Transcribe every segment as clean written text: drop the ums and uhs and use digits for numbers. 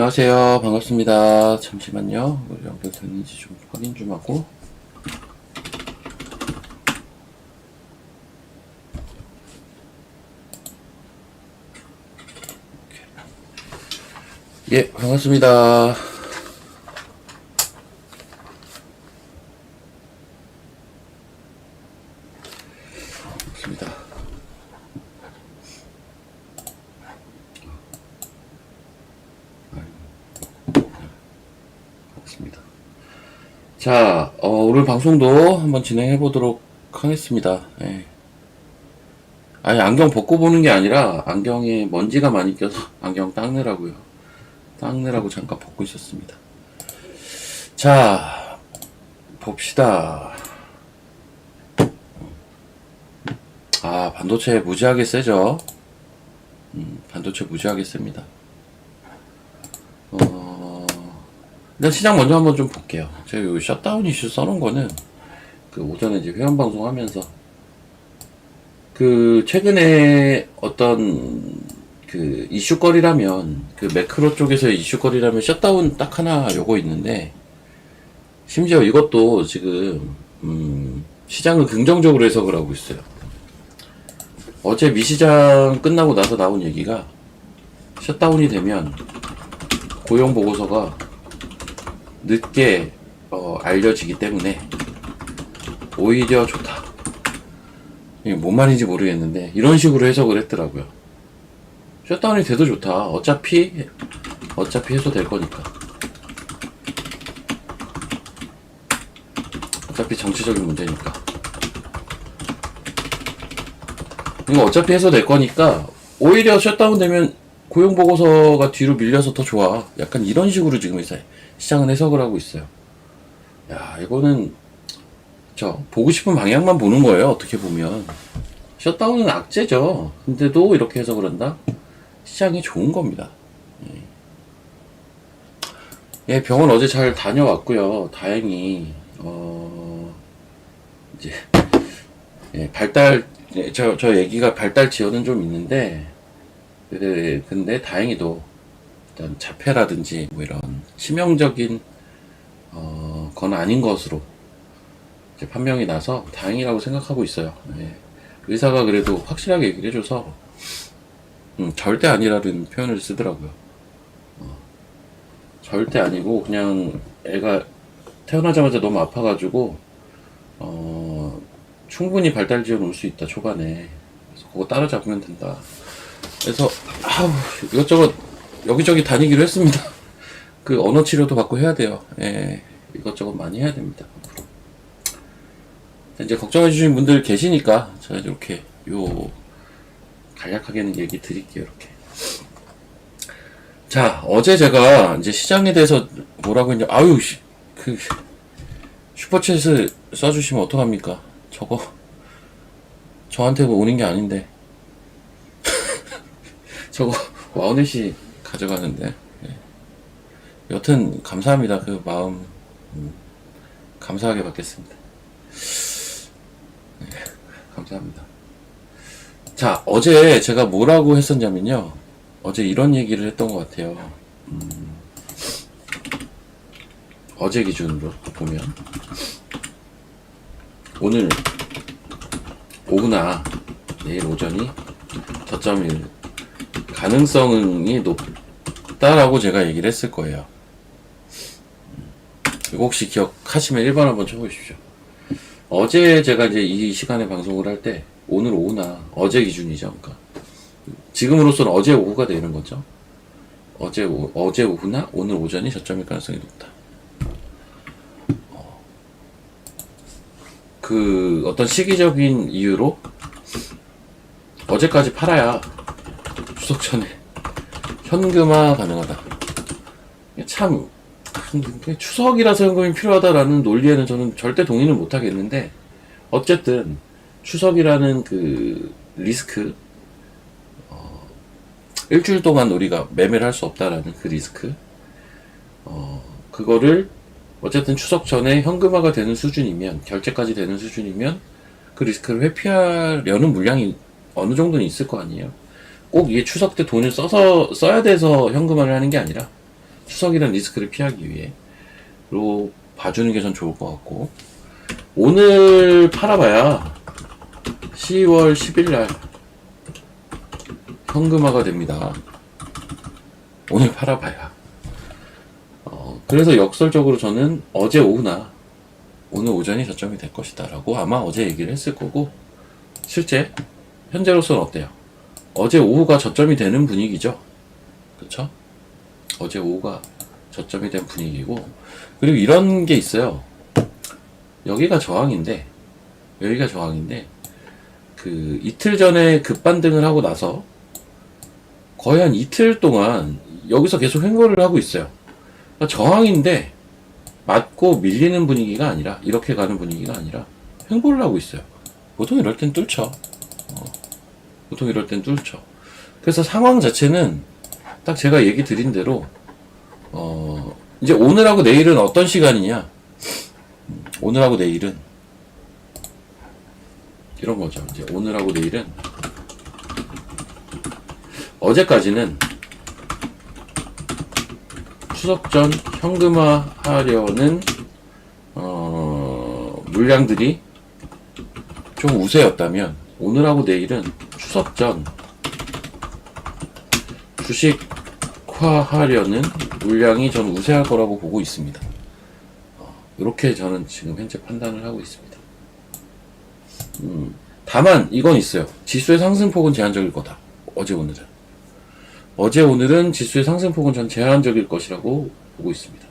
안녕하세요. 반갑습니다. 잠시만요. 우리 연결됐는지 좀 확인 좀 하고. 예, 반갑습니다. 반갑습니다. 반갑습니다. 자, 오늘 방송도 한번 진행해 보도록 하겠습니다. 예. 아니, 안경 벗고 보는 게 아니라 안경에 먼지가 많이 껴서 안경 닦느라고요. 닦느라고 잠깐 벗고 있었습니다. 자, 봅시다. 아, 반도체 무지하게 세죠? 반도체 무지하게 셉니다. 일단 시장 먼저 한번 좀 볼게요. 제가 요 셧다운 이슈 써놓은 거는 그 오전에 이제 회원 방송 하면서 그 최근에 어떤 그 이슈거리라면 그 매크로 쪽에서의 이슈거리라면 셧다운 딱 하나 요거 있는데 심지어 이것도 지금 시장을 긍정적으로 해석을 하고 있어요. 어제 미시장 끝나고 나서 나온 얘기가 셧다운이 되면 고용 보고서가 늦게 알려지기 때문에 오히려 좋다. 이게 뭔 말인지 모르겠는데 이런 식으로 해석을 했더라고요. 셧다운이 돼도 좋다. 어차피 해소될 거니까. 어차피 정치적인 문제니까. 이거 어차피 해소될 거니까 오히려 셧다운 되면 고용 보고서가 뒤로 밀려서 더 좋아. 약간 이런 식으로 지금 시장은 해석을 하고 있어요. 야, 이거는 보고 싶은 방향만 보는 거예요. 어떻게 보면 셧다운은 악재죠. 근데도 이렇게 해석을 한다. 시장이 좋은 겁니다. 예, 병원 어제 잘 다녀왔고요. 다행히 이제 발달 저 얘기가 발달 지연은 좀 있는데 근데 다행히도 일단 자폐라든지 뭐 이런 치명적인 건 아닌 것으로 이제 판명이 나서 다행이라고 생각하고 있어요. 예. 의사가 그래도 확실하게 얘기를 해줘서 절대 아니라는 표현을 쓰더라고요. 절대 아니고 그냥 애가 태어나자마자 너무 아파가지고 충분히 발달 지연 올 수 있다 초반에. 그래서 그거 따라잡으면 된다. 그래서 이것저것 여기저기 다니기로 했습니다. 그 언어 치료도 받고 해야 돼요. 예, 이것저것 많이 해야 됩니다. 앞으로. 이제 걱정해 주신 분들 계시니까 제가 이렇게 간략하게는 얘기 드릴게요. 이렇게. 자, 어제 제가 이제 시장에 대해서 뭐라고 했냐. 슈퍼챗을 써주시면 어떡합니까? 저거 저한테 오는 게 아닌데. 저거 와우넷이 가져가는데. 예. 여튼 감사합니다. 그 마음 감사하게 받겠습니다. 네, 감사합니다. 자, 어제 제가 뭐라고 했었냐면요. 어제 이런 얘기를 했던 것 같아요. 어제 기준으로 보면 오늘 오후나 내일 오전이 저점일 가능성이 높다라고 제가 얘기를 했을 거예요. 이거 혹시 기억하시면 1번 한번 쳐보십시오. 어제 제가 이제 이 시간에 방송을 할 때 오늘 오후나 어제 기준이죠. 그러니까 지금으로서는 어제 오후가 되는 거죠. 어제 오후나 오늘 오전이 저점일 가능성이 높다. 그 어떤 시기적인 이유로 어제까지 팔아야 추석 전에 현금화 가능하다. 참 추석이라서 현금이 필요하다라는 논리에는 저는 절대 동의는 못 하겠는데 어쨌든 추석이라는 그 리스크 일주일 동안 우리가 매매를 할 수 없다라는 그 리스크 그거를 어쨌든 추석 전에 현금화가 되는 수준이면 결제까지 되는 수준이면 그 리스크를 회피하려는 물량이 어느 정도는 있을 거 아니에요. 꼭 이게 추석 때 돈을 써야 돼서 현금화를 하는 게 아니라 추석이라는 리스크를 피하기 위해로 봐주는 게 전 좋을 것 같고, 오늘 팔아봐야 10월 10일 날 현금화가 됩니다. 오늘 팔아봐야. 그래서 역설적으로 저는 어제 오후나 오늘 오전이 저점이 될 것이다 라고 아마 어제 얘기를 했을 거고, 실제 현재로서는 어때요? 어제 오후가 저점이 되는 분위기죠. 그쵸? 어제 오후가 저점이 된 분위기고, 그리고 이런 게 있어요. 여기가 저항인데 그 이틀 전에 급반등을 하고 나서 거의 한 이틀 동안 여기서 계속 횡보를 하고 있어요. 그러니까 저항인데 맞고 밀리는 분위기가 아니라, 이렇게 가는 분위기가 아니라 횡보를 하고 있어요. 보통 이럴 땐 뚫죠. 그래서 상황 자체는 딱 제가 얘기 드린 대로 이제 오늘하고 내일은 어떤 시간이냐, 오늘하고 내일은 이런 거죠. 이제 오늘하고 내일은, 어제까지는 추석 전 현금화 하려는 물량들이 좀 우세였다면, 오늘하고 내일은 추석 전 주식화 하려는 물량이 전 우세할 거라고 보고 있습니다. 이렇게 저는 지금 현재 판단을 하고 있습니다. 다만 이건 있어요. 지수의 상승폭은 제한적일 거다. 어제 오늘은 지수의 상승폭은 전 제한적일 것이라고 보고 있습니다.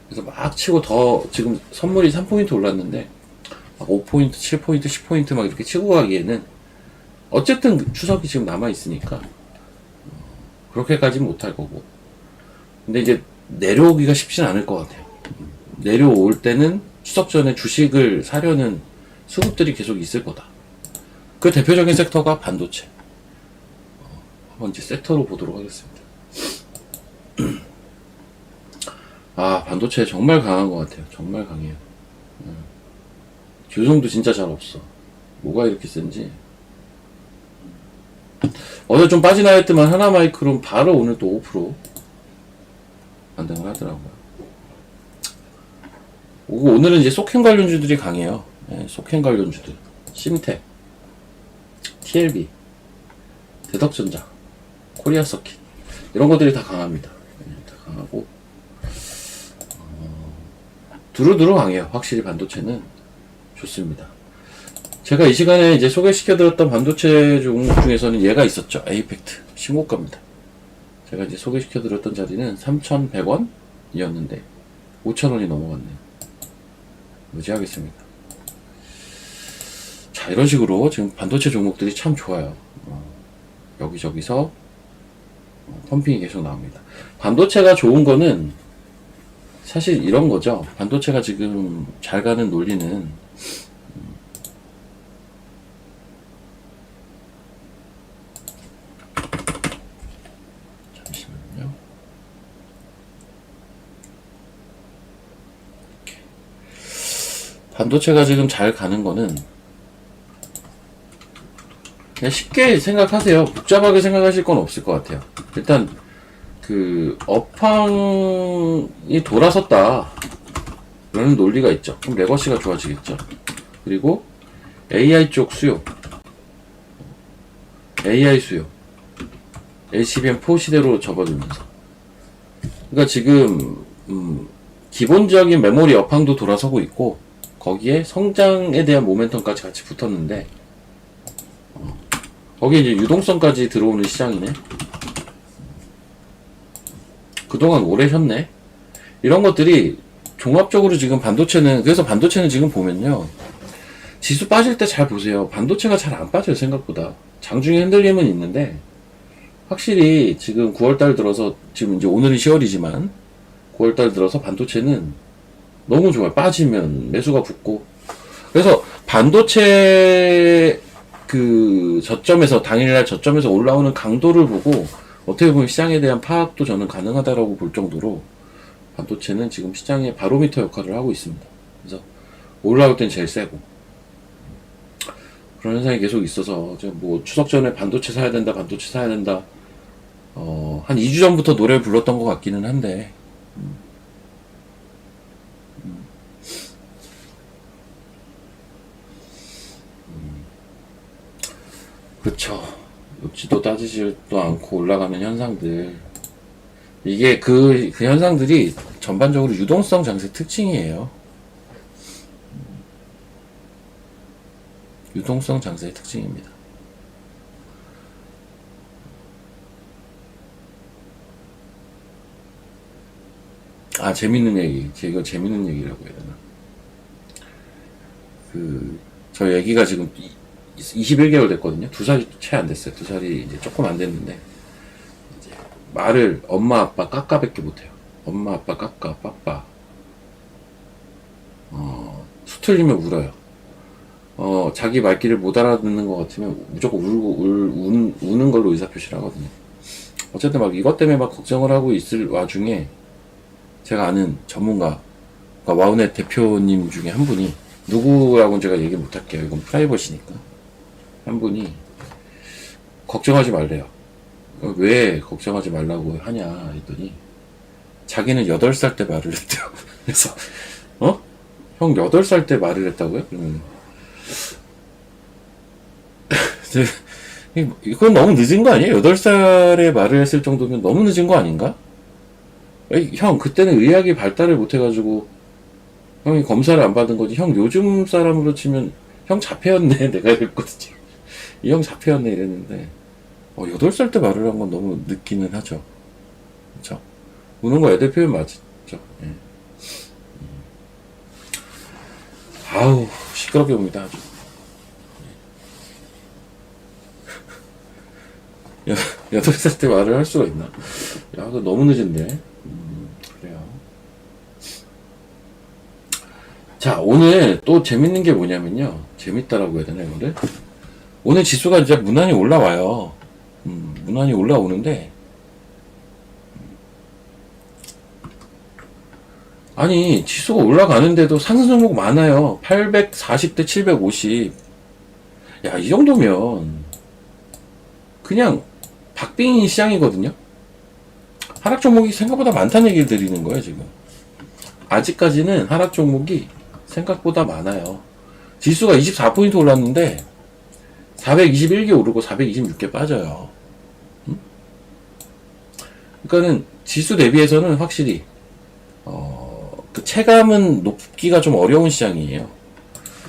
그래서 막 치고 더, 지금 선물이 3포인트 올랐는데 막 5포인트, 7포인트, 10포인트 막 이렇게 치고 가기에는 어쨌든 추석이 지금 남아있으니까 그렇게까지는 못할 거고, 근데 이제 내려오기가 쉽진 않을 것 같아요. 내려올 때는 추석 전에 주식을 사려는 수급들이 계속 있을 거다. 그 대표적인 섹터가 반도체. 한번 이제 섹터로 보도록 하겠습니다. 반도체 정말 강한 것 같아요. 정말 강해요. 교정도 진짜 잘 없어. 뭐가 이렇게 센지. 어제 좀 빠지나 했더만 하나마이크론 바로 오늘 또 5% 반등을 하더라고요. 오늘은 이제 속행 관련주들이 강해요. 속행 관련주들. 심텍, TLB, 대덕전자, 코리아서킷, 이런 것들이 다 강합니다. 다 강하고, 두루두루 강해요. 확실히 반도체는 좋습니다. 제가 이 시간에 이제 소개시켜드렸던 반도체 종목 중에서는 얘가 있었죠. 에이펙트. 신고가입니다. 제가 이제 소개시켜드렸던 자리는 3,100원이었는데 5,000원이 넘어갔네요. 무지하겠습니다. 자, 이런 식으로 지금 반도체 종목들이 참 좋아요. 여기저기서 펌핑이 계속 나옵니다. 반도체가 좋은 거는 사실 이런 거죠. 반도체가 지금 잘 가는 논리는 잠시만요. 반도체가 지금 잘 가는 거는 그냥 쉽게 생각하세요. 복잡하게 생각하실 건 없을 것 같아요. 일단 그 업황이 돌아섰다 라는 논리가 있죠. 그럼 레거시가 좋아지겠죠. 그리고 AI 쪽 수요, AI 수요, HBM4 시대로 접어들면서, 그러니까 지금 기본적인 메모리 업황도 돌아서고 있고, 거기에 성장에 대한 모멘텀까지 같이 붙었는데, 거기에 이제 유동성까지 들어오는 시장이네. 그동안 오래 쉬었네. 이런 것들이 종합적으로 지금 반도체는, 그래서 반도체는 지금 보면요, 지수 빠질 때 잘 보세요. 반도체가 잘 안 빠져요. 생각보다 장중에 흔들림은 있는데, 확실히 지금 9월달 들어서, 지금 이제 오늘은 10월이지만 9월달 들어서 반도체는 너무 좋아요. 빠지면 매수가 붙고. 그래서 반도체 그 저점에서, 당일날 저점에서 올라오는 강도를 보고 어떻게 보면 시장에 대한 파악도 저는 가능하다라고 볼 정도로 반도체는 지금 시장의 바로미터 역할을 하고 있습니다. 그래서 올라올 땐 제일 세고, 그런 현상이 계속 있어서, 뭐 추석 전에 반도체 사야 된다, 반도체 사야 된다, 한 2주 전부터 노래를 불렀던 것 같기는 한데, 그쵸. 묻지도 따지지도 않고 올라가는 현상들. 이게 그 현상들이 전반적으로 유동성 장세 특징이에요. 유동성 장세의 특징입니다. 아, 재밌는 얘기. 이거 재밌는 얘기라고 해야 되나? 저 얘기가 지금 21개월 됐거든요. 2살이 채 안 됐어요. 2살이 이제 조금 안 됐는데, 이제 말을 엄마, 아빠, 까까밖에 못해요. 엄마, 아빠, 까까, 빠빠. 수틀리면 울어요. 자기 말귀를 못 알아듣는 것 같으면 무조건 우는 걸로 의사표시를 하거든요. 어쨌든 막 이것 때문에 막 걱정을 하고 있을 와중에 제가 아는 전문가, 그러니까 와우넷 대표님 중에 한 분이, 누구라고는 제가 얘기 못 할게요. 이건 프라이버시니까. 한 분이 걱정하지 말래요. 왜 걱정하지 말라고 하냐 했더니 자기는 8살 때 말을 했대요. 그래서 형 8살 때 말을 했다고요? 그러면 이건 너무 늦은 거 아니에요? 8살에 말을 했을 정도면 너무 늦은 거 아닌가? 형 그때는 의학이 발달을 못해가지고 형이 검사를 안 받은 거지. 형 요즘 사람으로 치면 형 자폐였네. 내가 이랬거든요. 이 형 자폐였네 이랬는데 8살 때 말을 한 건 너무 늦기는 하죠. 그쵸? 우는 거 애들 표현 맞죠? 예. 아우 시끄럽게 웁니다 아주. 8살 때 말을 할 수가 있나? 야, 그거 너무 늦은데. 그래요. 자, 오늘 또 재밌는 게 뭐냐면요. 재밌다라고 해야 되나, 이거를? 오늘 지수가 이제 무난히 올라와요. 무난히 올라오는데, 아니, 지수가 올라가는데도 상승 종목 많아요. 840대 750. 야, 이 정도면, 그냥, 박빙인 시장이거든요? 하락 종목이 생각보다 많다는 얘기를 드리는 거예요, 지금. 아직까지는 하락 종목이 생각보다 많아요. 지수가 24포인트 올랐는데, 421개 오르고 426개 빠져요. 그러니까는 지수 대비해서는 확실히, 그 체감은 높기가 좀 어려운 시장이에요.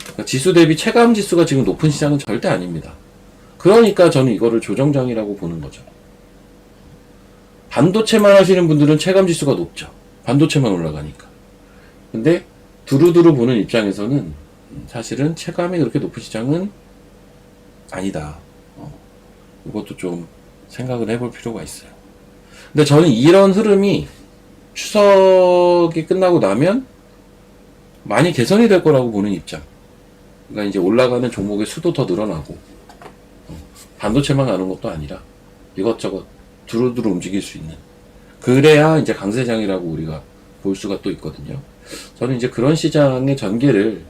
그러니까 지수 대비 체감 지수가 지금 높은 시장은 절대 아닙니다. 그러니까 저는 이거를 조정장이라고 보는 거죠. 반도체만 하시는 분들은 체감 지수가 높죠. 반도체만 올라가니까. 근데 두루두루 보는 입장에서는 사실은 체감이 그렇게 높은 시장은 아니다. 이것도 좀 생각을 해볼 필요가 있어요. 근데 저는 이런 흐름이 추석이 끝나고 나면 많이 개선이 될 거라고 보는 입장. 그러니까 이제 올라가는 종목의 수도 더 늘어나고, 반도체만 가는 것도 아니라 이것저것 두루두루 움직일 수 있는. 그래야 이제 강세장이라고 우리가 볼 수가 또 있거든요. 저는 이제 그런 시장의 전개를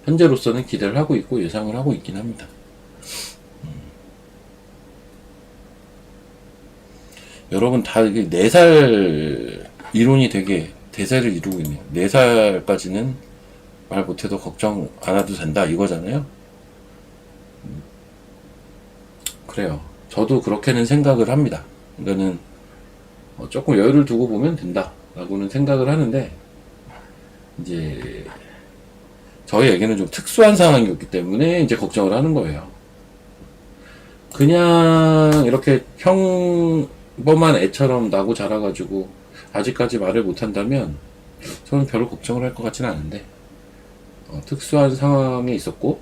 현재로서는 기대를 하고 있고 예상을 하고 있긴 합니다. 여러분 다 이게 4살 이론이 되게 대세를 이루고 있네요. 4살까지는 말 못해도 걱정 안 해도 된다 이거잖아요. 그래요. 저도 그렇게는 생각을 합니다. 그러니까는 조금 여유를 두고 보면 된다 라고는 생각을 하는데, 이제 저희에게는 좀 특수한 상황이었기 때문에 이제 걱정을 하는 거예요. 그냥 이렇게 평범한 애처럼 나고 자라가지고 아직까지 말을 못한다면 저는 별로 걱정을 할 것 같지는 않은데, 특수한 상황에 있었고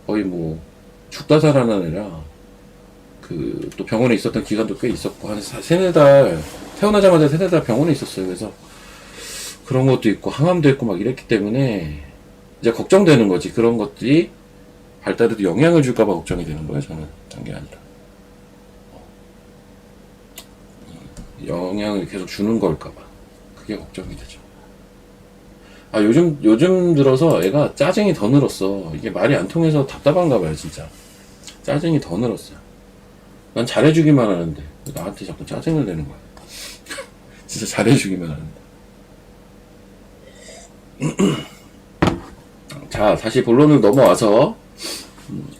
거의 뭐 죽다 살아나느라 또 병원에 있었던 기간도 꽤 있었고, 한 3-4달, 태어나자마자 3-4달 병원에 있었어요. 그래서 그런 것도 있고 항암도 있고 막 이랬기 때문에 이제 걱정되는 거지. 그런 것들이 발달에도 영향을 줄까봐 걱정이 되는 거예요. 저는 딴 게 아니라 영향을 계속 주는 걸까봐 그게 걱정이 되죠. 요즘 들어서 애가 짜증이 더 늘었어. 이게 말이 안 통해서 답답한가 봐요. 진짜 짜증이 더 늘었어요. 난 잘해주기만 하는데 나한테 자꾸 짜증을 내는 거야. 진짜 잘해주기만 하는데. 자, 다시 본론을 넘어와서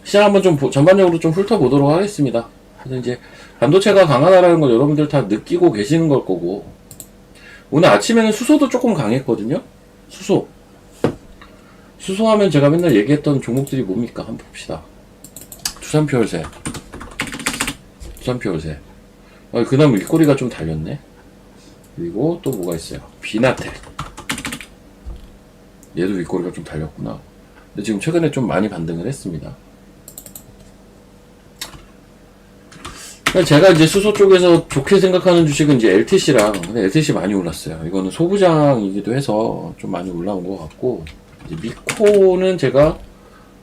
시장 한번 좀 전반적으로 좀 훑어보도록 하겠습니다. 그래서 이제 반도체가 강하다라는 걸 여러분들 다 느끼고 계시는 걸 거고, 오늘 아침에는 수소도 조금 강했거든요. 수소하면 제가 맨날 얘기했던 종목들이 뭡니까? 한번 봅시다. 두산표열세. 그나마 일거리가 좀 달렸네. 그리고 또 뭐가 있어요? 비나텍. 얘도 윗꼬리가 좀 달렸구나. 근데 지금 최근에 좀 많이 반등을 했습니다. 제가 이제 수소 쪽에서 좋게 생각하는 주식은 이제 LTC랑, 근데 LTC 많이 올랐어요. 이거는 소부장이기도 해서 좀 많이 올라온 것 같고, 이제 미코는 제가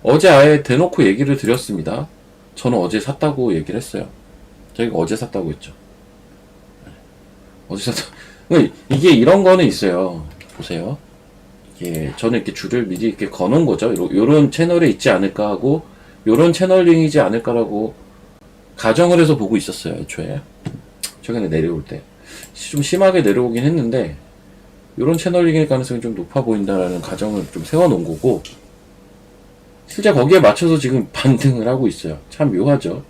어제 아예 대놓고 얘기를 드렸습니다. 저는 어제 샀다고 얘기를 했어요. 저희가 어제 샀다고 했죠. 어제 샀다. 이게 이런 거는 있어요. 보세요. 예, 저는 이렇게 줄을 미리 이렇게 거놓은 거죠. 요런 채널에 있지 않을까 하고, 요런 채널링이지 않을까라고 가정을 해서 보고 있었어요, 애초에. 최근에 내려올 때. 좀 심하게 내려오긴 했는데, 요런 채널링일 가능성이 좀 높아 보인다라는 가정을 좀 세워놓은 거고, 실제 거기에 맞춰서 지금 반등을 하고 있어요. 참 묘하죠.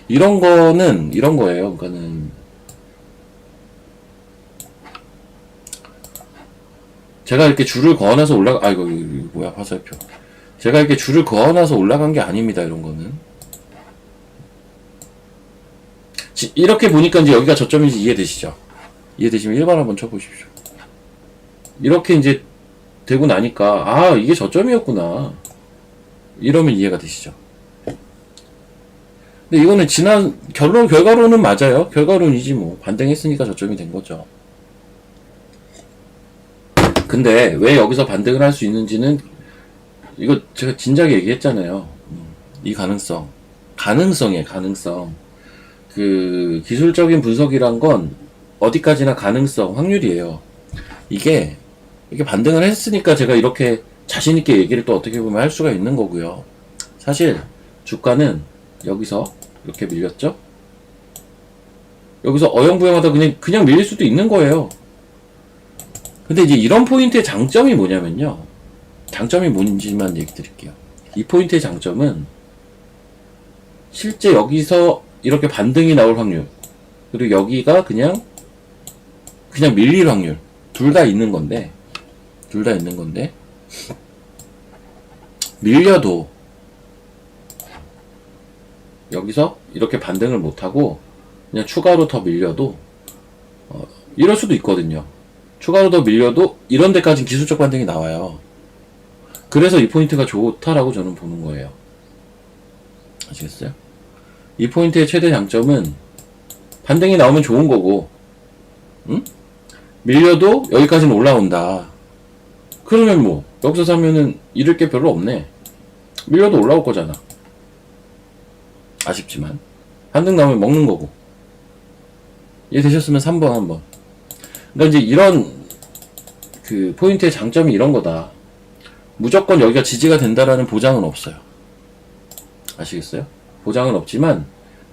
이런 거는, 이런 거예요. 그러니까는, 제가 이렇게 줄을 그어놔서 이거 뭐야, 화살표. 제가 이렇게 줄을 그어놔서 올라간 게 아닙니다, 이런 거는. 이렇게 보니까 이제 여기가 저점인지 이해되시죠? 이해되시면 1번 한번 쳐보십시오. 이렇게 이제 되고 나니까, 이게 저점이었구나. 이러면 이해가 되시죠? 근데 이거는 결과로는 맞아요. 결과론이지 뭐. 반등했으니까 저점이 된 거죠. 근데 왜 여기서 반등을 할 수 있는지는, 이거 제가 진작에 얘기했잖아요. 이 가능성이에요, 가능성. 그 기술적인 분석이란 건 어디까지나 가능성, 확률이에요. 이게 반등을 했으니까 제가 이렇게 자신있게 얘기를 또 어떻게 보면 할 수가 있는 거고요. 사실 주가는 여기서 이렇게 밀렸죠? 여기서 어영부영하다 그냥 밀릴 수도 있는 거예요. 근데 이제 이런 포인트의 장점이 뭐냐면요. 장점이 뭔지만 얘기 드릴게요. 이 포인트의 장점은 실제 여기서 이렇게 반등이 나올 확률, 그리고 여기가 그냥 밀릴 확률, 둘 다 있는 건데, 밀려도 여기서 이렇게 반등을 못하고 그냥 추가로 더 밀려도 이럴 수도 있거든요. 추가로 더 밀려도 이런 데까지 기술적 반등이 나와요. 그래서 이 포인트가 좋다라고 저는 보는 거예요. 아시겠어요? 이 포인트의 최대 장점은 반등이 나오면 좋은 거고, 밀려도 여기까지는 올라온다. 그러면 뭐 여기서 사면은 잃을 게 별로 없네. 밀려도 올라올 거잖아. 아쉽지만 반등 나오면 먹는 거고. 이해되셨으면 3번 한번. 그러니까 이제 이런 그 포인트의 장점이 이런 거다. 무조건 여기가 지지가 된다라는 보장은 없어요. 아시겠어요? 보장은 없지만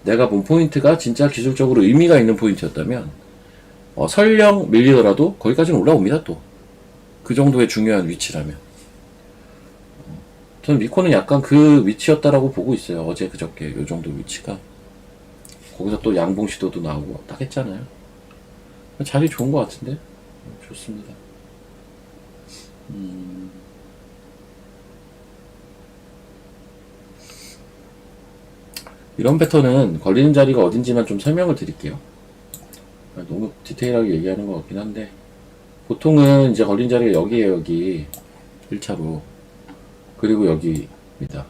내가 본 포인트가 진짜 기술적으로 의미가 있는 포인트였다면 설령 밀리더라도 거기까지는 올라옵니다. 또 그 정도의 중요한 위치라면. 저는 미코는 약간 그 위치였다라고 보고 있어요. 어제 그저께 요 정도 위치가. 거기서 또 양봉 시도도 나오고 딱 했잖아요. 자리 좋은 것 같은데? 좋습니다. 이런 패턴은 걸리는 자리가 어딘지만 좀 설명을 드릴게요. 너무 디테일하게 얘기하는 것 같긴 한데, 보통은 이제 걸린 자리가 여기에요, 여기. 1차로. 그리고 여기입니다.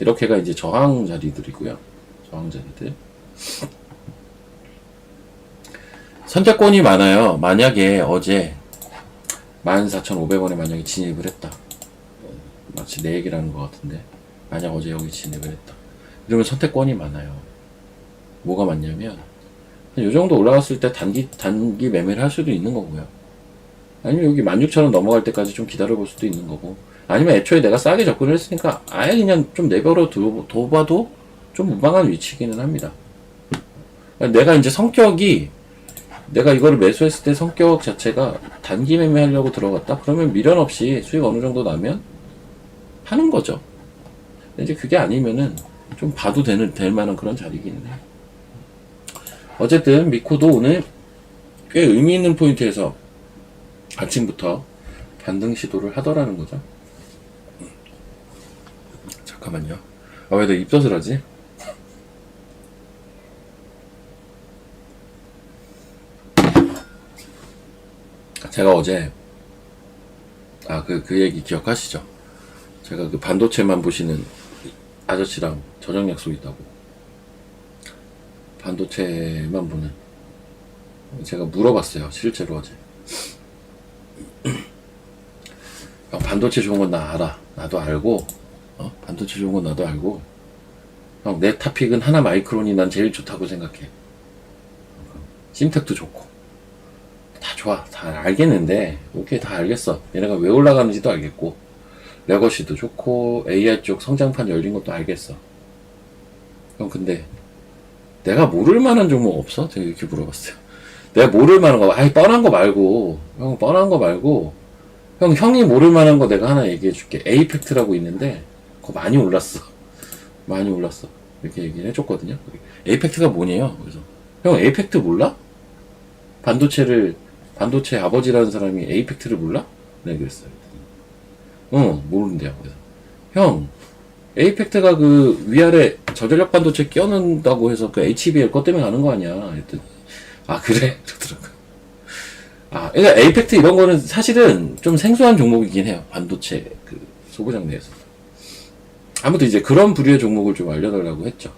이렇게가 이제 저항 자리들이고요. 저항 자리들. 선택권이 많아요. 만약에 어제 14,500원에 만약에 진입을 했다. 마치 내 얘기를 하는 것 같은데. 만약 어제 여기 진입을 했다. 이러면 선택권이 많아요. 뭐가 많냐면, 이 정도 올라갔을 때 단기 매매를 할 수도 있는 거고요. 아니면 여기 16,000원 넘어갈 때까지 좀 기다려볼 수도 있는 거고. 아니면 애초에 내가 싸게 접근을 했으니까 아예 그냥 좀 내버려 둬봐도 좀 무방한 위치기는 합니다. 내가 이제 성격이, 내가 이거를 매수했을 때 성격 자체가 단기 매매하려고 들어갔다? 그러면 미련 없이 수익 어느 정도 나면 하는 거죠. 근데 이제 그게 아니면은 좀 봐도 될 만한 그런 자리기는 해. 어쨌든 미코도 오늘 꽤 의미 있는 포인트에서 아침부터 반등 시도를 하더라는 거죠. 잠깐만요. 아, 왜 내 입덧을 하지? 제가 어제, 그 얘기 기억하시죠? 제가 그 반도체만 보시는 아저씨랑 저녁 약속 있다고. 반도체만 보는. 제가 물어봤어요. 실제로 어제. 반도체 좋은 건 나 알아. 나도 알고, 반도체 좋은 건 나도 알고. 형, 내 탑픽은 하나 마이크론이 난 제일 좋다고 생각해. 심텍도 좋고. 다 좋아. 다 알겠는데, 오케이, 다 알겠어. 얘네가 왜 올라가는지도 알겠고, 레거시도 좋고, AI 쪽 성장판 열린 것도 알겠어. 형, 근데, 내가 모를 만한 종목 없어? 제가 이렇게 물어봤어요. 내가 모를 만한 거, 아니, 뻔한 거 말고, 형, 뻔한 거 말고, 형이 모를 만한 거 내가 하나 얘기해 줄게. 에이펙트라고 있는데, 그거 많이 올랐어. 많이 올랐어. 이렇게 얘기를 해줬거든요. 에이펙트가 뭐냐요? 그래서, 형, 에이펙트 몰라? 반도체 아버지라는 사람이 에이펙트를 몰라? 네, 그랬어요. 모른대요. 그래서, 형, 에이펙트가 그 위아래 저전력 반도체 끼워넣는다고 해서 그 HBL 것 때문에 가는 거 아니야? 했더니, 아, 그래? 그러더라고요. 그러니까 에이펙트 이런 거는 사실은 좀 생소한 종목이긴 해요. 반도체 그 소부장 내에서. 아무튼 이제 그런 부류의 종목을 좀 알려달라고 했죠.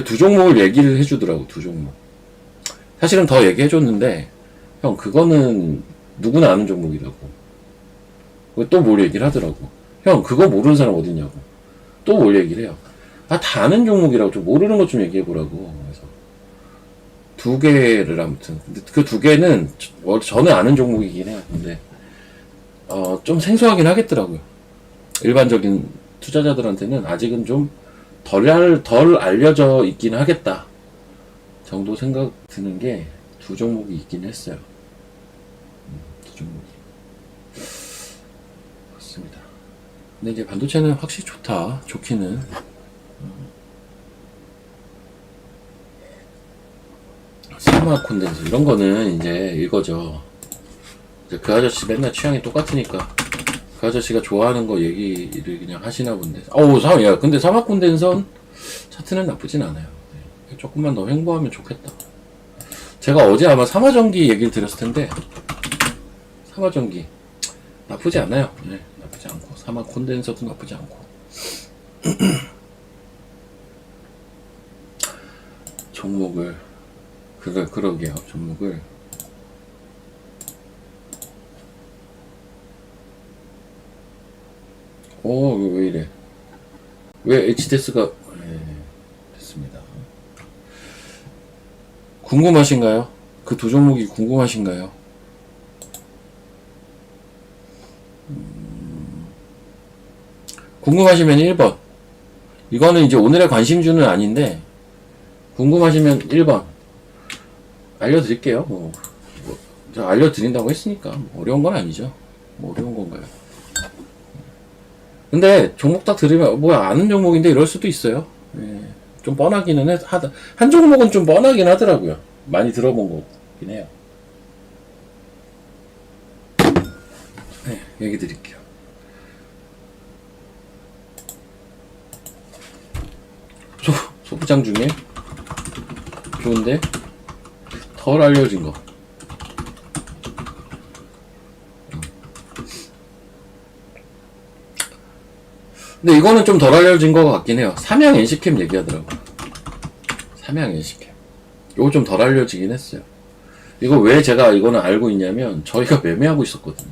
두 종목을 얘기를 해주더라고, 두 종목. 사실은 더 얘기해줬는데, 형, 그거는 누구나 아는 종목이라고. 또 뭘 얘기를 하더라고. 형, 그거 모르는 사람 어딨냐고. 또 뭘 얘기를 해요. 다 아는 종목이라고. 좀 모르는 것 좀 얘기해보라고. 그래서. 두 개를 아무튼. 근데 그 두 개는 저는 아는 종목이긴 해요. 근데, 좀 생소하긴 하겠더라고요. 일반적인 투자자들한테는 아직은 좀 덜 알려져 있긴 하겠다. 정도 생각 드는 게 두 종목이 있긴 했어요. 두 종목이. 그렇습니다. 근데 이제 반도체는 확실히 좋다. 좋기는. 사마 콘덴서 이런 거는 이제 이거죠. 그 아저씨 맨날 취향이 똑같으니까 그 아저씨가 좋아하는 거 얘기를 그냥 하시나 본데. 야, 근데 사마 콘덴선 차트는 나쁘진 않아요. 네. 조금만 더 횡보하면 좋겠다. 제가 어제 아마 사마전기 얘기를 드렸을 텐데, 사마전기 나쁘지 않아요. 네, 나쁘지 않고 사마 콘덴서도 나쁘지 않고. 종목을 그러게요. 종목을 왜 이래? 왜 HDS가 됐습니다. 궁금하신가요? 그 두 종목이 궁금하신가요? 궁금하시면 1번. 이거는 이제 오늘의 관심주는 아닌데, 궁금하시면 1번. 알려드릴게요. 제가 알려드린다고 했으니까. 어려운 건 아니죠. 어려운 건가요? 근데 종목 딱 들으면, 아는 종목인데 이럴 수도 있어요. 예, 좀 뻔하기는 한 종목은 좀 뻔하긴 하더라고요. 많이 들어본 거긴 해요. 네, 얘기 드릴게요. 소부장 중에 좋은데 덜 알려진 거. 근데 이거는 좀 덜 알려진 거 같긴 해요. 삼양 NC캠 얘기하더라고. 삼양 NC캠. 이거 좀 덜 알려지긴 했어요. 이거 왜 제가 이거는 알고 있냐면 저희가 매매하고 있었거든요.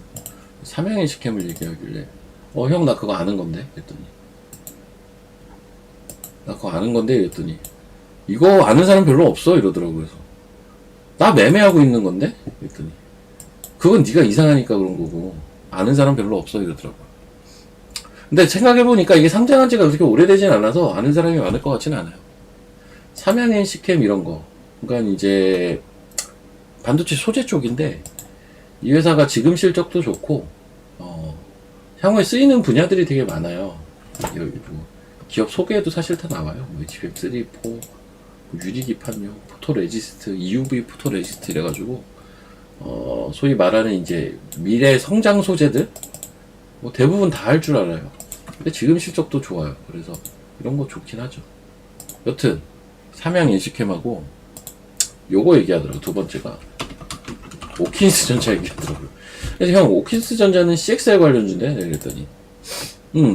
삼양 NC캠을 얘기하길래 형 나 그거 아는 건데 그랬더니 나 그거 아는 건데 이랬더니 이거 아는 사람 별로 없어 이러더라고요. 그래서 나 매매하고 있는 건데 이랬더니 그건 네가 이상하니까 그런 거고 아는 사람 별로 없어 이러더라고요. 근데 생각해보니까 이게 상장한 지가 그렇게 오래되진 않아서 아는 사람이 많을 것 같지는 않아요. 삼양엔 시캠 이런 거. 그러니까 이제 반도체 소재 쪽인데 이 회사가 지금 실적도 좋고 향후에 쓰이는 분야들이 되게 많아요. 여기 뭐 기업 소개에도 사실 다 나와요. 뭐 HBM3, 4, 유리기판용, 포토레지스트, EUV 포토레지스트 이래가지고 소위 말하는 이제 미래 성장 소재들 뭐 대부분 다 할 줄 알아요. 근데 지금 실적도 좋아요. 그래서 이런 거 좋긴 하죠. 여튼 삼양 인식캠하고 요거 얘기하더라고. 두 번째가 오킨스 전자 얘기하더라고요. 그래서 형 오킨스 전자는 CXL 관련주인데 그랬더니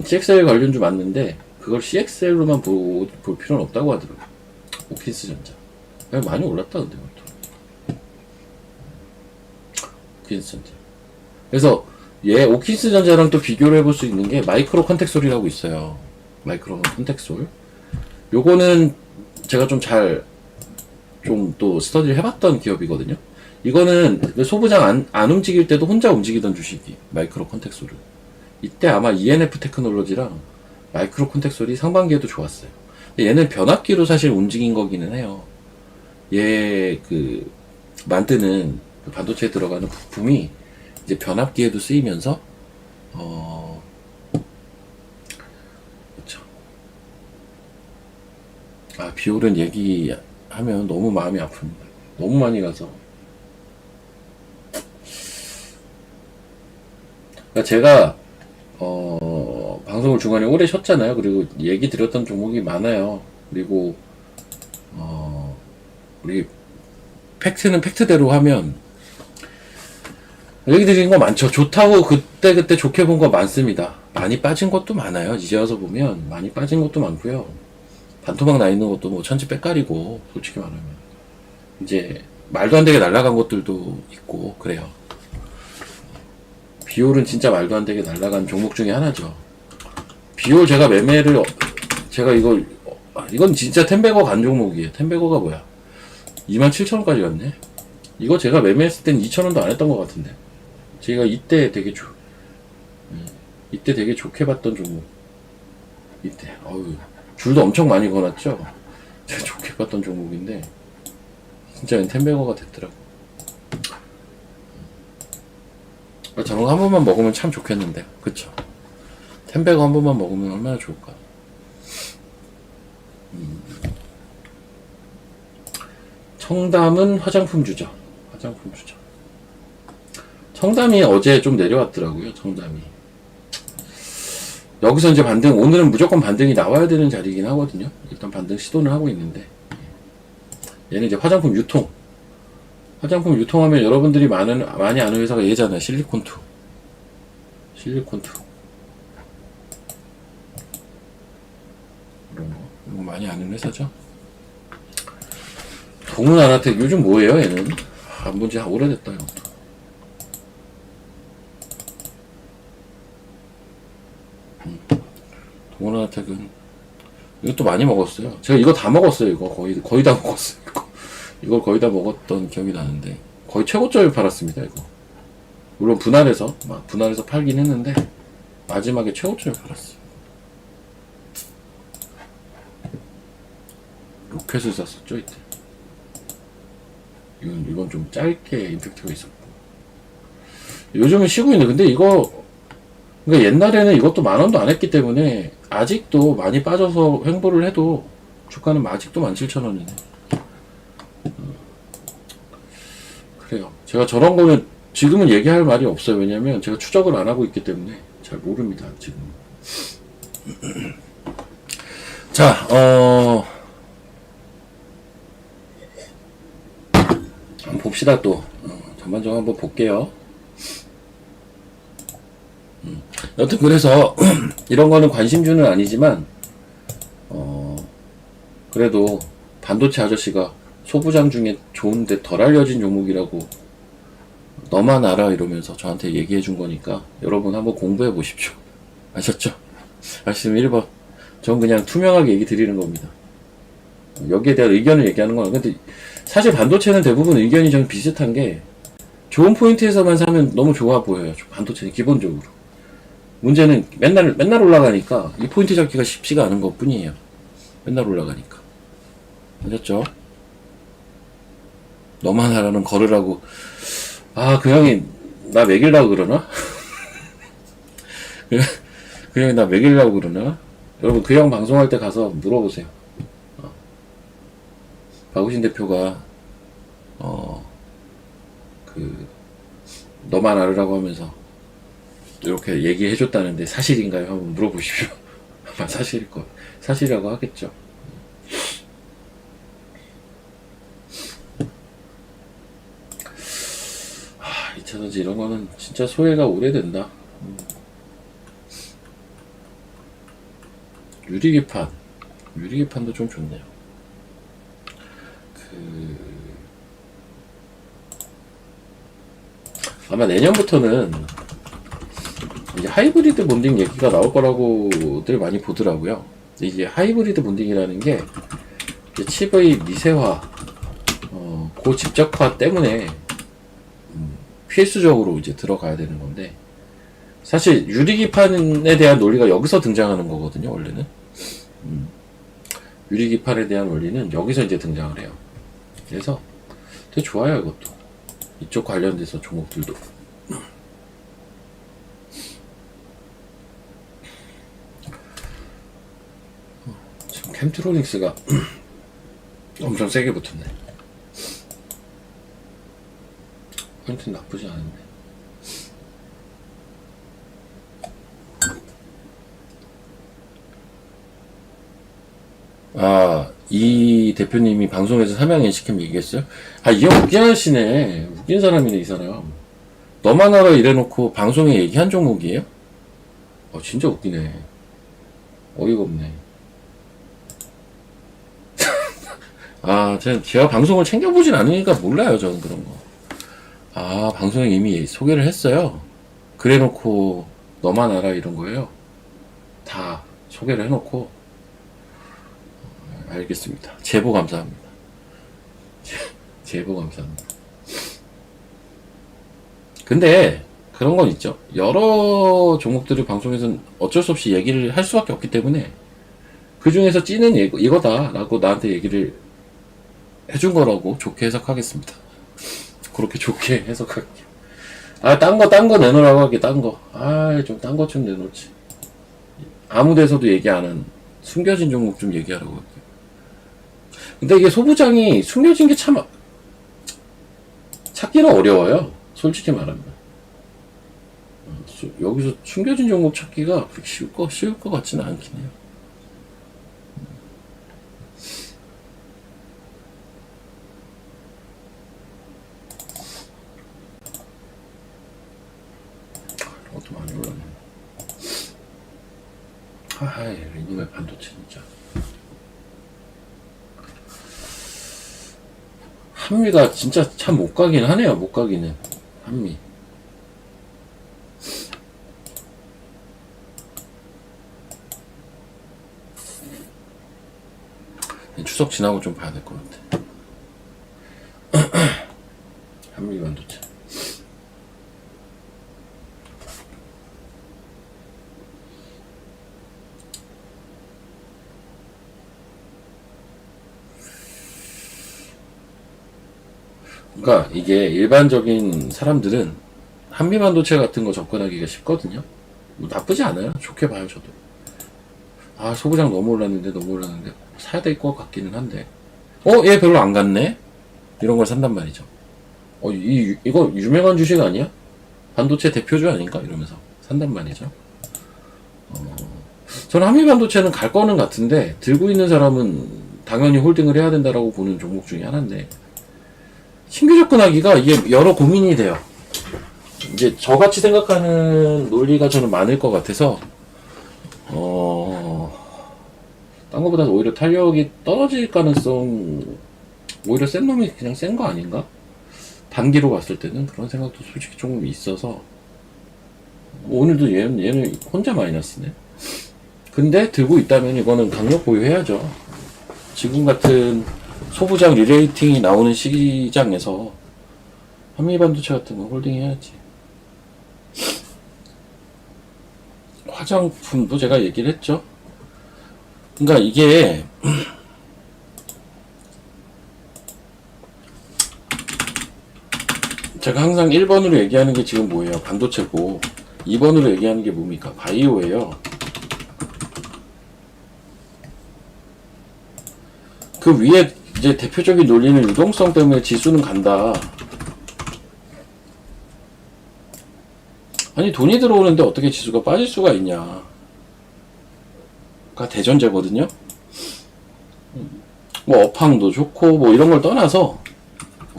CXL 관련주 맞는데 그걸 CXL로만 볼 필요는 없다고 하더라고요. 오킨스 전자 많이 올랐다 근데 오킨스 전자. 그래서 얘 오킨스 전자랑 또 비교를 해볼 수 있는 게 마이크로 컨텍솔이라고 있어요. 마이크로 컨텍솔. 요거는 제가 좀 또 스터디를 해봤던 기업이거든요. 이거는 소부장 안 움직일 때도 혼자 움직이던 주식이 마이크로 컨텍솔을. 이때 아마 ENF 테크놀로지랑 마이크로 컨텍솔이 상반기에도 좋았어요. 얘는 변압기로 사실 움직인 거기는 해요. 얘 만드는 반도체에 들어가는 부품이 이제 변압기에도 쓰이면서 그렇죠. 비올은 얘기하면 너무 마음이 아픕니다. 너무 많이 가서. 그러니까 제가 방송을 중간에 오래 쉬었잖아요. 그리고 얘기 드렸던 종목이 많아요. 그리고 우리 팩트는 팩트대로 하면 얘기 드린 거 많죠. 좋다고 그때 좋게 본 거 많습니다. 많이 빠진 것도 많아요. 이제 와서 보면 많이 빠진 것도 많고요. 반토막 나 있는 것도 뭐 천지 빽깔이고, 솔직히 말하면 이제 말도 안 되게 날아간 것들도 있고 그래요. 비올은 진짜 말도 안 되게 날아간 종목 중에 하나죠. 비올 제가 이건 진짜 텐베거 간 종목이에요. 텐베거가 뭐야? 27,000원까지 갔네. 이거 제가 매매했을 땐 2,000원도 안 했던 것 같은데. 제가 이때 되게 좋게 봤던 종목. 이때, 줄도 엄청 많이 걸었죠? 제가 좋게 봤던 종목인데, 진짜 텐베거가 됐더라고. 저런 거 한 번만 먹으면 참 좋겠는데, 그쵸? 텐베거 한 번만 먹으면 얼마나 좋을까? 청담은 화장품주죠. 화장품주죠. 청담이 어제 좀 내려왔더라고요. 청담이. 여기서 이제 오늘은 무조건 반등이 나와야 되는 자리이긴 하거든요. 일단 반등 시도는 하고 있는데. 얘는 이제 화장품 유통하면 여러분들이 많이 아는 회사가 얘잖아요. 실리콘2. 이거 많이 아는 회사죠. 동은아나텍 요즘 뭐예요 얘는? 안 본지 오래됐다 이것도. 동은아나텍은 이것도 많이 먹었어요. 제가 이거 다 먹었어요. 이거 거의 다 먹었어요. 이걸 거의 다 먹었던 기억이 나는데 거의 최고점에 팔았습니다. 이거 물론 분할해서 팔긴 했는데 마지막에 최고점에 팔았어요. 로켓을 쐈었죠 이때. 이건 좀 짧게 임팩트가 있었고 요즘은 쉬고 있는데 근데 그러니까 옛날에는 이것도 10,000원도 안 했기 때문에 아직도 많이 빠져서 횡보를 해도 주가는 아직도 17,000원이네. 그래요. 제가 저런 거는 지금은 얘기할 말이 없어요. 왜냐면 제가 추적을 안 하고 있기 때문에 잘 모릅니다. 지금. 자, 한번 봅시다 또. 전반적으로 한번 볼게요. 여튼 그래서 이런 거는 관심주는 아니지만 그래도 반도체 아저씨가 소부장 중에 좋은데 덜 알려진 종목이라고 너만 알아 이러면서 저한테 얘기해 준 거니까 여러분 한번 공부해 보십시오. 아셨죠? 아시면 1번. 전 그냥 투명하게 얘기 드리는 겁니다. 여기에 대한 의견을 얘기하는 거야. 근데 사실 반도체는 대부분 의견이 좀 비슷한 게 좋은 포인트에서만 사면 너무 좋아 보여요. 반도체는 기본적으로. 문제는 맨날 올라가니까 이 포인트 잡기가 쉽지가 않은 것 뿐이에요. 맨날 올라가니까. 아셨죠? 너만 하라는 걸으라고. 아, 그 형이 나 먹이려고 그러나? 그 형이 나 먹이려고 그러나? 여러분, 그 형 방송할 때 가서 물어보세요. 박우신 대표가, 너만 알으라고 하면서, 이렇게 얘기해줬다는데 사실인가요? 한번 물어보십시오. 아마 사실일 거, 사실이라고 하겠죠. 아, 2차전지 이런 거는 진짜 소외가 오래된다. 유리기판도 좀 좋네요. 아마 내년부터는 이제 하이브리드 본딩 얘기가 나올 거라고들 많이 보더라고요. 이게 하이브리드 본딩이라는 게 칩의 미세화, 고집적화 때문에 필수적으로 이제 들어가야 되는 건데, 사실 유리기판에 대한 논리가 여기서 등장하는 거거든요. 원래는 유리기판에 대한 원리는 여기서 이제 등장을 해요. 그래서 되게 좋아요. 이것도 이쪽 관련돼서 종목들도. 지금 캠트로닉스가 엄청 세게 붙었네. 포인트는 나쁘지 않은데. 아, 이 대표님이 방송에서 삼양의 시캠 얘기했어요? 아, 이 형 웃긴 하시네. 웃긴 사람이네, 이 사람. 너만 알아 이래놓고 방송에 얘기한 종목이에요? 진짜 웃기네. 어이가 없네. 아, 제가 방송을 챙겨보진 않으니까 몰라요, 저는 그런 거. 아, 방송에 이미 소개를 했어요. 그래놓고, 너만 알아, 이런 거예요. 다 소개를 해놓고, 알겠습니다. 제보 감사합니다. 제보 감사합니다. 근데, 그런 건 있죠. 여러 종목들을 방송에서는 어쩔 수 없이 얘기를 할 수밖에 없기 때문에, 그 중에서 찌는 이거다, 라고 나한테 얘기를 해준 거라고 좋게 해석하겠습니다. 그렇게 좋게 해석할게요. 아, 딴 거 내놓으라고 할게, 딴 거. 좀 딴 거 좀 내놓지. 아무 데서도 얘기 안 한 숨겨진 종목 좀 얘기하라고 할게요. 근데 이게 소부장이 숨겨진 게 참, 찾기는 어려워요. 솔직히 말하면. 여기서 숨겨진 종목 찾기가 그렇게 쉬울 것 같지는 않긴 해요. 이것도 많이 올랐네. 이놈의 반도체 진짜. 한미가 진짜 참 못 가긴 하네요. 못 가기는. 한미. 추석 지나고 좀 봐야 될 것 같아. 한미 반도체. 그러니까 이게 일반적인 사람들은 한미 반도체 같은 거 접근하기가 쉽거든요. 뭐 나쁘지 않아요. 좋게 봐요, 저도. 소부장 너무 올랐는데 사야 될 것 같기는 한데. 얘 별로 안 갔네? 이런 걸 산단 말이죠. 이거 유명한 주식 아니야? 반도체 대표주 아닌가? 이러면서 산단 말이죠. 저는 한미 반도체는 갈 거는 같은데, 들고 있는 사람은 당연히 홀딩을 해야 된다라고 보는 종목 중에 하나인데, 신규 접근하기가 이게 여러 고민이 돼요. 이제 저같이 생각하는 논리가 저는 많을 것 같아서, 딴 거보다 오히려 탄력이 떨어질 가능성, 오히려 센 놈이 그냥 센 거 아닌가? 단기로 봤을 때는 그런 생각도 솔직히 조금 있어서, 오늘도 얘는 혼자 마이너스네. 근데 들고 있다면 이거는 강력 보유해야죠. 지금 같은 소부장 리레이팅이 나오는 시장에서 한미반도체 같은 거 홀딩 해야지. 화장품도 제가 얘기를 했죠. 그러니까 이게 제가 항상 1번으로 얘기하는 게 지금 뭐예요? 반도체고 2번으로 얘기하는 게 뭡니까? 바이오예요. 그 위에 이제 대표적인 논리는 유동성 때문에 지수는 간다. 아니 돈이 들어오는데 어떻게 지수가 빠질 수가 있냐. 가 대전제거든요. 뭐 업황도 좋고 뭐 이런 걸 떠나서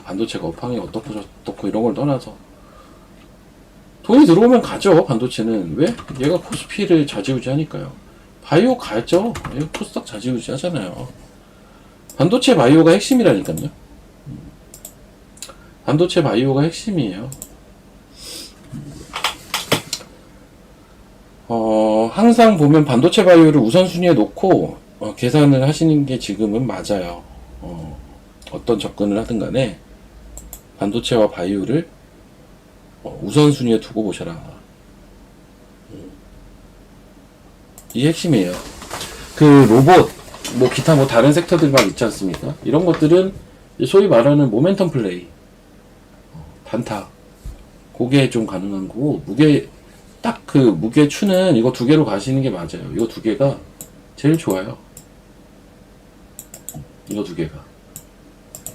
반도체가 업황이 어떻고 이런 걸 떠나서 돈이 들어오면 가죠. 반도체는 왜? 얘가 코스피를 좌지우지 하니까요. 바이오 가죠. 얘가 코스닥 좌지우지 하잖아요. 반도체 바이오가 핵심이라니까요. 반도체 바이오가 핵심이에요. 항상 보면 반도체 바이오를 우선순위에 놓고 계산을 하시는 게 지금은 맞아요. 어떤 접근을 하든 간에 반도체와 바이오를 우선순위에 두고 보셔라. 이게 핵심이에요. 그 로봇, 뭐 기타 뭐 다른 섹터들 막 있지 않습니까? 이런 것들은 소위 말하는 모멘텀 플레이, 단타, 그게 좀 가능한 거고, 무게 딱 그 무게 추는 이거 두 개로 가시는 게 맞아요. 이거 두 개가 제일 좋아요. 이거 두 개가.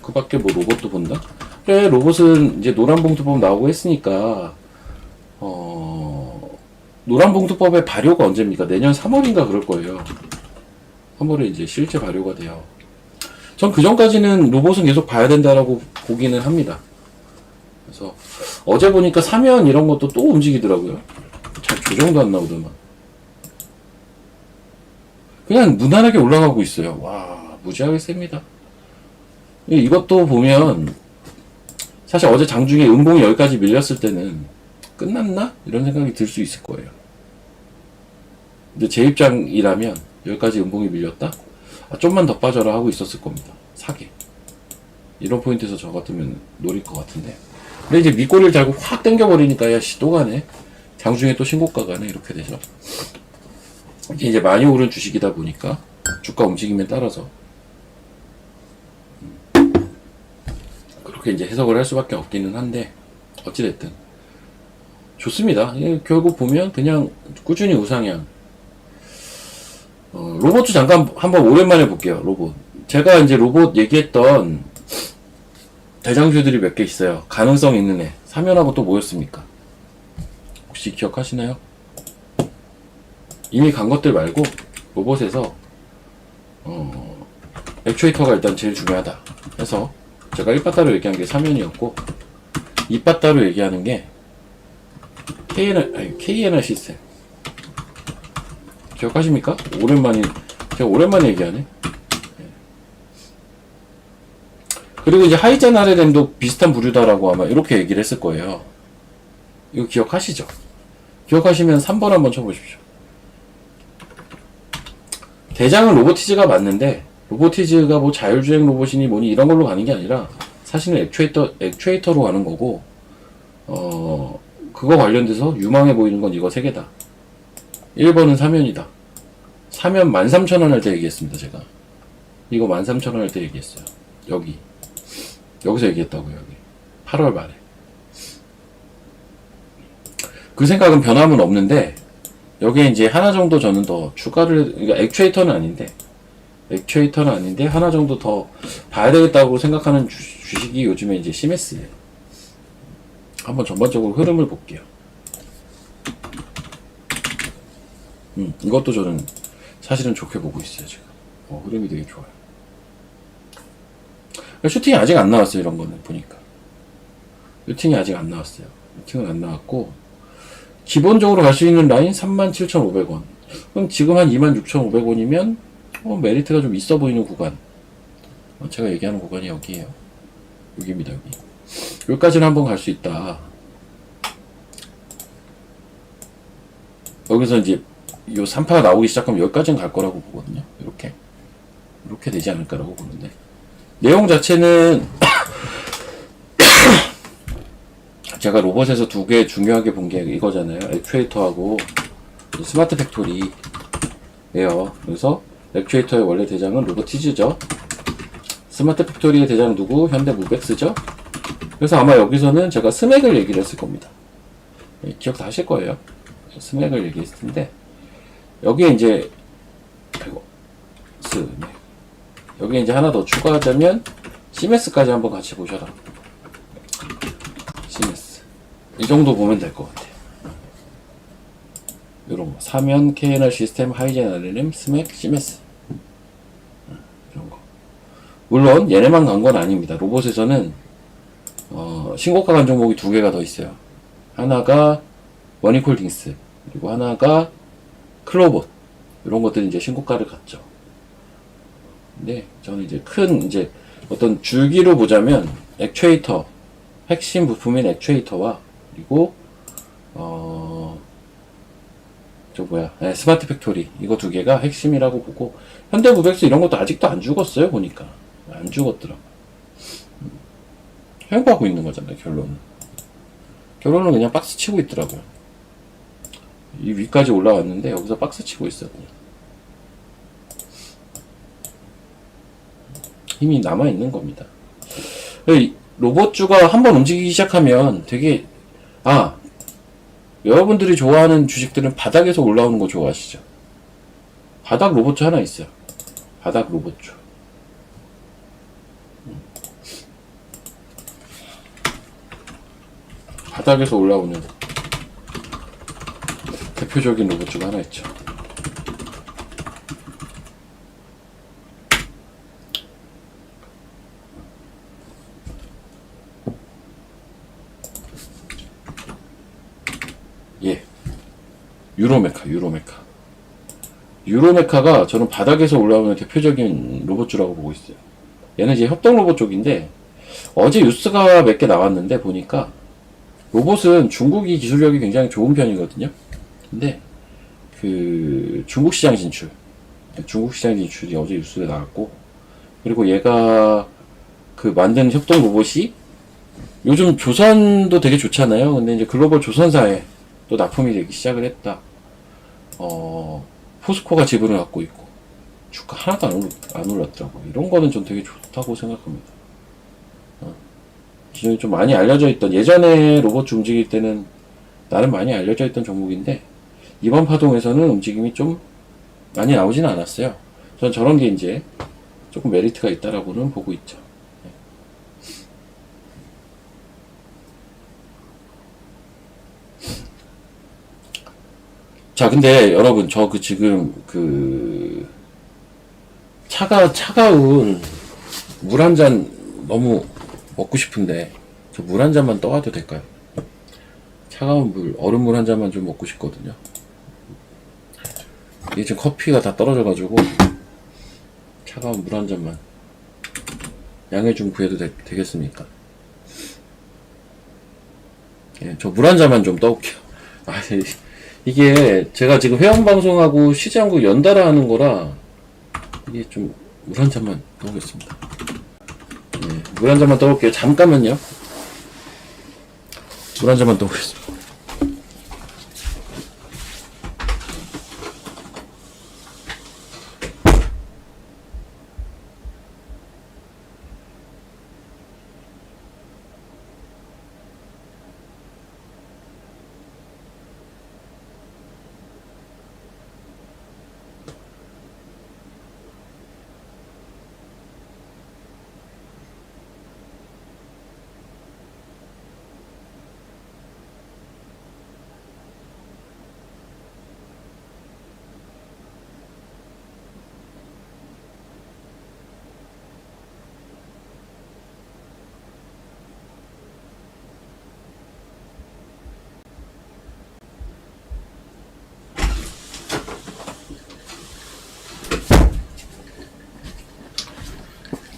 그 밖에 뭐 로봇도 본다? 그래, 로봇은 이제 노란봉투법 나오고 했으니까, 노란봉투법의 발효가 언제입니까? 내년 3월인가 그럴 거예요. 3월에 이제 실제 발효가 돼요. 전 그 전까지는 로봇은 계속 봐야 된다라고 보기는 합니다. 그래서 어제 보니까 사면 이런 것도 또 움직이더라고요. 잘 조정도 안 나오더만. 그냥 무난하게 올라가고 있어요. 와, 무지하게 셉니다. 이것도 보면 사실 어제 장중에 음봉이 여기까지 밀렸을 때는 끝났나? 이런 생각이 들 수 있을 거예요. 근데 제 입장이라면 여기까지 음봉이 밀렸다? 좀만 더 빠져라 하고 있었을 겁니다. 사게. 이런 포인트에서 저 같으면 노릴 것 같은데. 근데 이제 밑꼬리를 달고 확 당겨버리니까 야씨 또 가네. 장중에 또 신고가 가네. 이렇게 되죠. 이게 이제 많이 오른 주식이다 보니까 주가 움직임에 따라서 그렇게 이제 해석을 할 수밖에 없기는 한데 어찌됐든 좋습니다. 결국 보면 그냥 꾸준히 우상향. 로봇도 잠깐 한번 오랜만에 볼게요. 로봇. 제가 이제 로봇 얘기했던 대장주들이 몇 개 있어요. 가능성 있는 애. 사면하고 또 뭐였습니까? 혹시 기억하시나요? 이미 간 것들 말고 로봇에서 액추에이터가 일단 제일 중요하다 해서 제가 1바따로 얘기한 게 사면이었고 2바따로 얘기하는 게 KNR 시스템 기억하십니까? 제가 오랜만에 얘기하네. 그리고 이제 하이젠 RLM도 비슷한 부류다라고 아마 이렇게 얘기를 했을 거예요. 이거 기억하시죠? 기억하시면 3번 한번 쳐보십시오. 대장은 로보티즈가 맞는데 로보티즈가 뭐 자율주행 로봇이니 뭐니 이런 걸로 가는 게 아니라 사실은 액추에이터로 가는 거고 그거 관련돼서 유망해 보이는 건 이거 세 개다. 1번은 사면이다. 사면 13,000원 할 때 얘기했습니다. 제가 이거 13,000원 할 때 얘기했어요. 여기서 얘기했다고요. 여기 8월 말에 그 생각은 변함은 없는데 여기에 이제 하나 정도 저는 더 추가를, 그러니까 액추에이터는 아닌데 하나 정도 더 봐야 되겠다고 생각하는 주식이 요즘에 이제 시메스예요. 한번 전반적으로 흐름을 볼게요. 이것도 저는 사실은 좋게 보고 있어요. 지금 흐름이 되게 좋아요. 슈팅이 아직 안 나왔어요. 이런 거는 보니까 슈팅이 아직 안 나왔어요. 슈팅은 안 나왔고 기본적으로 갈 수 있는 라인 37,500원. 그럼 지금 한 26,500원이면 메리트가 좀 있어 보이는 구간. 제가 얘기하는 구간이 여기에요. 여기입니다. 여기까지는 한번 갈 수 있다. 여기서 이제 요 3파가 나오기 시작하면 여기까지는 갈 거라고 보거든요. 이렇게 되지 않을까라고 보는데 내용 자체는 제가 로봇에서 두 개 중요하게 본 게 이거잖아요. 액추에이터하고 스마트 팩토리예요. 그래서 액추에이터의 원래 대장은 로보티즈죠. 스마트 팩토리의 대장은 누구? 현대 무벡스죠. 그래서 아마 여기서는 제가 스맥을 얘기를 했을 겁니다. 기억 다 하실 거예요. 스맥을 얘기했을 텐데, 여기에 이제 스맥, 여기에 이제 하나 더 추가하자면 시메스까지 한번 같이 보셔라. 시메스 이 정도 보면 될 것 같아요. 이런 거 사면 KNR 시스템, 하이젠 RLM, 스맥, 시메스 이런 거. 물론 얘네만 간 건 아닙니다. 로봇에서는 신고가 간 종목이 두 개가 더 있어요. 하나가 머니콜딩스, 그리고 하나가 클로봇. 이런 것들이 이제 신고가를 갔죠. 근데 저는 이제 큰 이제 어떤 줄기로 보자면 액추에이터, 핵심 부품인 액추에이터와 그리고 스마트 팩토리, 이거 두 개가 핵심이라고 보고, 현대무벡스 이런 것도 아직도 안 죽었어요. 보니까 안 죽었더라고. 회복하고 있는 거잖아요. 결론은 그냥 박스 치고 있더라고요. 이 위까지 올라왔는데 여기서 박스 치고 있어요. 힘이 남아있는 겁니다. 로봇주가 한번 움직이기 시작하면 되게, 여러분들이 좋아하는 주식들은 바닥에서 올라오는 거 좋아하시죠? 바닥 로봇주 하나 있어요. 바닥 로봇주. 바닥에서 올라오는 대표적인 로봇주가 하나 있죠. 유로메카가 저는 바닥에서 올라오는 대표적인 로봇주라고 보고 있어요. 얘는 이제 협동 로봇 쪽인데, 어제 뉴스가 몇 개 나왔는데 보니까 로봇은 중국이 기술력이 굉장히 좋은 편이거든요. 근데 중국 시장 진출이 어제 뉴스에 나왔고, 그리고 얘가 만든 협동 로봇이 요즘 조선도 되게 좋잖아요. 근데 이제 글로벌 조선사에 또 납품이 되기 시작을 했다. 포스코가 지분을 갖고 있고, 주가 하나도 안 올랐더라고. 이런 거는 좀 되게 좋다고 생각합니다. 기존에 좀 많이 알려져 있던, 예전에 로봇 움직일 때는 나름 많이 알려져 있던 종목인데, 이번 파동에서는 움직임이 좀 많이 나오지는 않았어요. 전 저런 게 이제 조금 메리트가 있다라고는 보고 있죠. 자, 근데 여러분, 저 지금 차가운 물 한 잔 너무 먹고 싶은데, 저 물 한 잔만 떠와도 될까요? 차가운 물, 얼음물 한 잔만 좀 먹고 싶거든요. 이게 지금 커피가 다 떨어져가지고, 차가운 물 한 잔만 양해 좀 구해도 되겠습니까? 예, 저 물 한 잔만 좀 떠올게요. 이게 제가 지금 회원방송하고 시장국 연달아 하는 거라, 이게 좀 물 한 잔만 떠오겠습니다. 네, 물 한 잔만 떠올게요. 잠깐만요. 물 한 잔만 떠오겠습니다.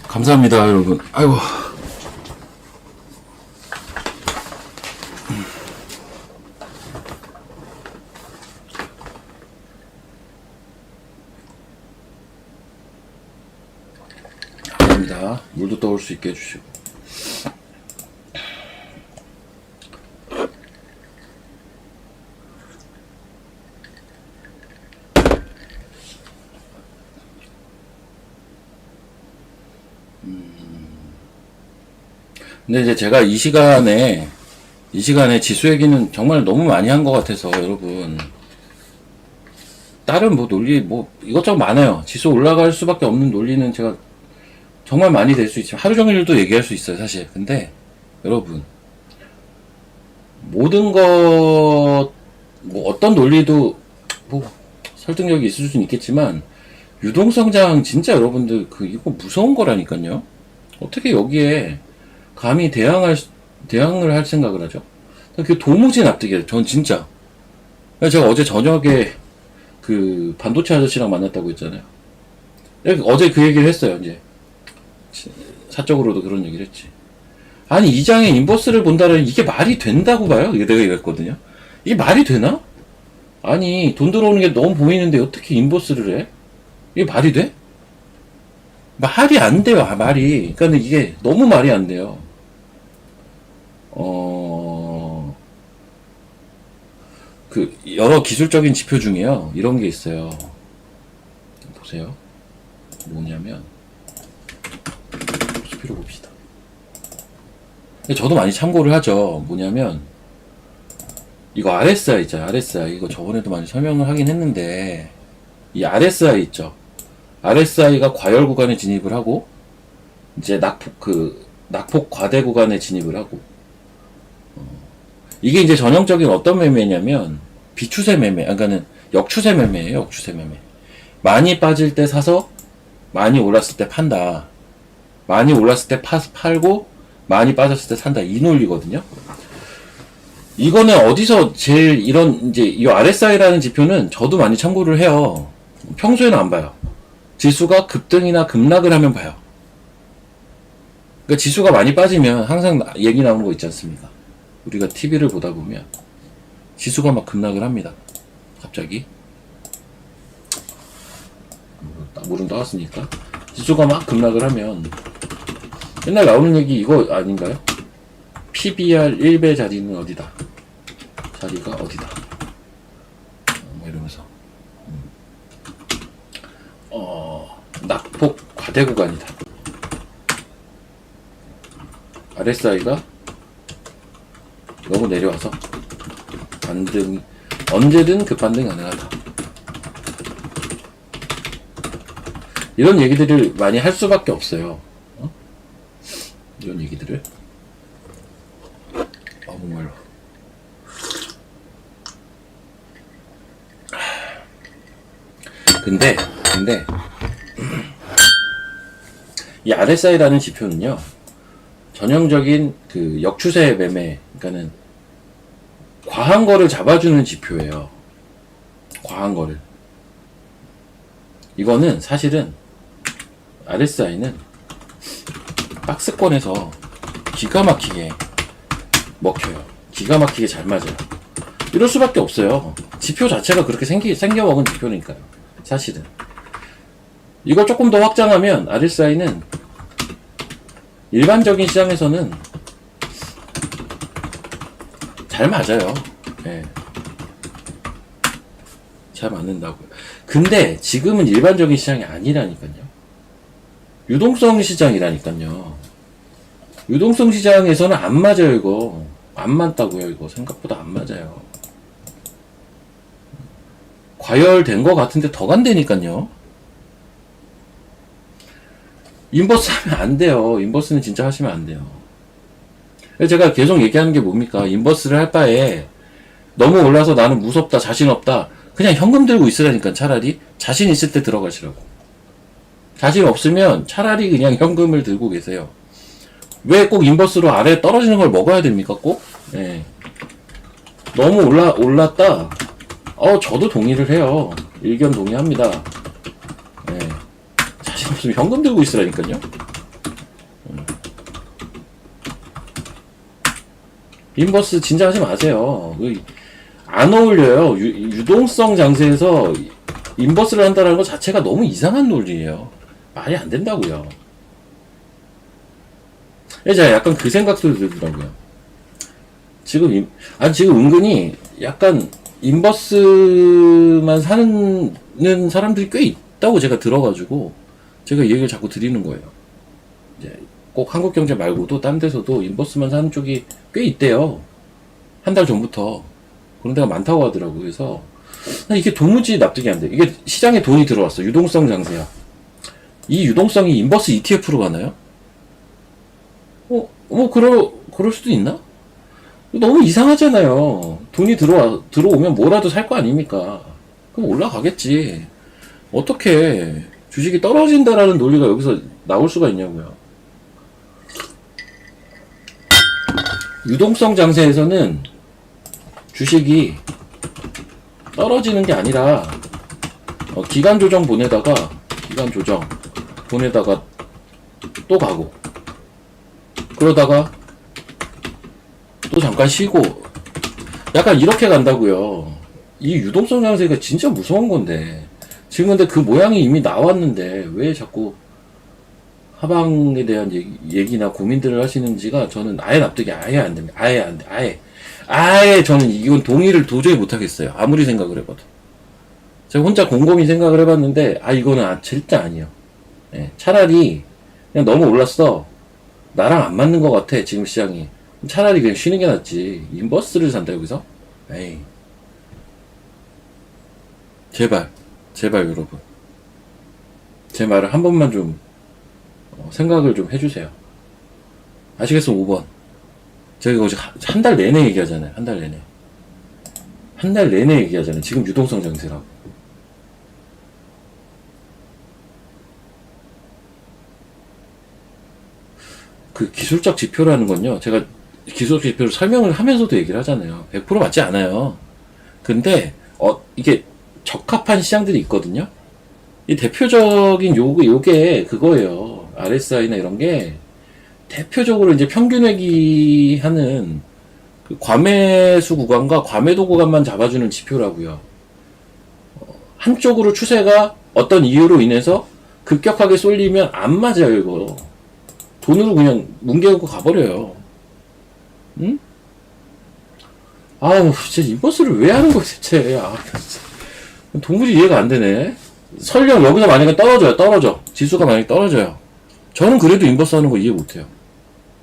감사합니다, 여러분. 아이고. 감사합니다. 물도 떠올 수 있게 해주시고. 근데 이제 제가 이 시간에 지수 얘기는 정말 너무 많이 한 것 같아서 여러분 다른 뭐 논리 뭐 이것저것 많아요. 지수 올라갈 수밖에 없는 논리는 제가 정말 많이 될 수 있지만 하루 종일도 얘기할 수 있어요 사실. 근데 여러분 모든 것 뭐 어떤 논리도 뭐 설득력이 있을 수는 있겠지만 유동성장 진짜 여러분들 그 이거 무서운 거라니까요. 어떻게 여기에 감히 대항을 할 생각을 하죠? 그게 도무지 납득이 돼요. 전 진짜. 제가 어제 저녁에 그 반도체 아저씨랑 만났다고 했잖아요. 어제 그 얘기를 했어요. 이제 사적으로도 그런 얘기를 했지. 아니 이 장에 인버스를 본다는 이게 말이 된다고 봐요. 이게 내가 이랬거든요. 이게 말이 되나? 아니 돈 들어오는 게 너무 보이는데 어떻게 인버스를 해? 이게 말이 돼? 말이 안 돼요. 말이. 그러니까 이게 너무 말이 안 돼요. 그 여러 기술적인 지표 중에요. 이런 게 있어요. 보세요. 뭐냐면 수피로 봅시다. 저도 많이 참고를 하죠. 뭐냐면 이거 RSI 있잖아요. RSI 이거 저번에도 많이 설명을 하긴 했는데 이 RSI 있죠. RSI가 과열 구간에 진입을 하고 이제 낙폭 과대 구간에 진입을 하고 이게 이제 전형적인 어떤 매매냐면 비추세 매매, 그러니까는 역추세 매매예요. 역추세 매매. 많이 빠질 때 사서 많이 올랐을 때 판다. 많이 올랐을 때 팔고 많이 빠졌을 때 산다. 이 논리거든요. 이거는 어디서 제일 이런 이제 이 RSI라는 지표는 저도 많이 참고를 해요. 평소에는 안 봐요. 지수가 급등이나 급락을 하면 봐요. 그러니까 지수가 많이 빠지면 항상 얘기 나오는 거 있지 않습니까? 우리가 TV를 보다 보면 지수가 막 급락을 합니다. 갑자기 물은 떠왔으니까 지수가 막 급락을 하면 맨날 나오는 얘기 이거 아닌가요? PBR 1배 자리는 어디다? 자리가 어디다? 뭐 이러면서 낙폭 과대 구간이다. RSI가 너무 내려와서 반등 언제든 급반등 가능하다. 이런 얘기들을 많이 할 수밖에 없어요. 이런 얘기들을 정말로 근데 이 RSI라는 지표는요 전형적인 그 역추세 매매, 그러니까는 과한 거를 잡아주는 지표예요. 과한 거를. 이거는 사실은 RSI는 박스권에서 기가 막히게 먹혀요. 기가 막히게 잘 맞아요. 이럴 수밖에 없어요. 지표 자체가 그렇게 생겨먹은 지표니까요. 사실은. 이걸 조금 더 확장하면 RSI는 일반적인 시장에서는 잘 맞아요. 네. 잘 맞는다고요. 근데 지금은 일반적인 시장이 아니라니까요. 유동성 시장이라니까요. 유동성 시장에서는 안 맞아요, 이거. 안 맞다고요, 이거. 생각보다 안 맞아요. 과열된 거 같은데 더 간다니까요. 인버스 하면 안 돼요. 인버스는 진짜 하시면 안 돼요. 제가 계속 얘기하는 게 뭡니까? 인버스를 할 바에 너무 올라서 나는 무섭다, 자신 없다. 그냥 현금 들고 있으라니까 차라리. 자신 있을 때 들어가시라고. 자신 없으면 차라리 그냥 현금을 들고 계세요. 왜 꼭 인버스로 아래 떨어지는 걸 먹어야 됩니까? 꼭? 예. 너무 올랐다. 저도 동의를 해요. 의견 동의합니다. 예. 자신 없으면 현금 들고 있으라니까요. 인버스 진짜 하지 마세요. 안 어울려요. 유동성 장세에서 인버스를 한다는 것 자체가 너무 이상한 논리예요. 말이 안 된다고요. 제가 약간 그 생각도 들더라고요. 지금 은근히 약간 인버스만 사는 사람들이 꽤 있다고 제가 들어가지고 제가 이 얘기를 자꾸 드리는 거예요. 이제 꼭 한국경제 말고도 딴 데서도 인버스만 사는 쪽이 꽤 있대요. 한 달 전부터. 그런 데가 많다고 하더라고요. 그래서 이게 도무지 납득이 안 돼. 이게 시장에 돈이 들어왔어. 유동성 장세야. 이 유동성이 인버스 ETF로 가나요? 그럴 수도 있나? 너무 이상하잖아요. 돈이 들어오면 뭐라도 살 거 아닙니까? 그럼 올라가겠지. 어떻게 주식이 떨어진다라는 논리가 여기서 나올 수가 있냐고요. 유동성 장세에서는 주식이 떨어지는 게 아니라 기간 조정 보내다가 또 가고 그러다가 또 잠깐 쉬고 약간 이렇게 간다고요. 이 유동성 장세가 진짜 무서운 건데 지금 근데 그 모양이 이미 나왔는데 왜 자꾸 하방에 대한 얘기나 고민들을 하시는지가 저는 아예 납득이 아예 안 됩니다. 아예 안 돼. 아예 저는 이건 동의를 도저히 못 하겠어요. 아무리 생각을 해봐도. 제가 혼자 곰곰이 생각을 해봤는데 이거는 절대 아니에요. 예, 차라리 그냥 너무 올랐어. 나랑 안 맞는 것 같아 지금 시장이. 차라리 그냥 쉬는 게 낫지. 인버스를 산다 여기서? 에이. 제발 여러분. 제 말을 한 번만 좀 생각을 좀 해주세요. 아시겠어? 5번. 제가 이거 한 달 내내 얘기하잖아요. 한 달 내내 얘기하잖아요. 지금 유동성 장세라고. 그 기술적 지표라는 건요. 제가 기술적 지표를 설명을 하면서도 얘기를 하잖아요. 100% 맞지 않아요. 근데 이게 적합한 시장들이 있거든요. 이 대표적인 요게 그거예요. RSI나 이런 게 대표적으로 이제 평균 회귀하는 그 과매수 구간과 과매도 구간만 잡아주는 지표라고요. 한쪽으로 추세가 어떤 이유로 인해서 급격하게 쏠리면 안 맞아요, 이거. 돈으로 그냥 뭉개고 가버려요. 응? 아우, 진짜 인버스를 왜 하는 거야, 대체. 도무지 이해가 안 되네. 설령 여기서 만약에 떨어져. 지수가 만약에 떨어져요. 저는 그래도 인버스 하는 거 이해 못해요.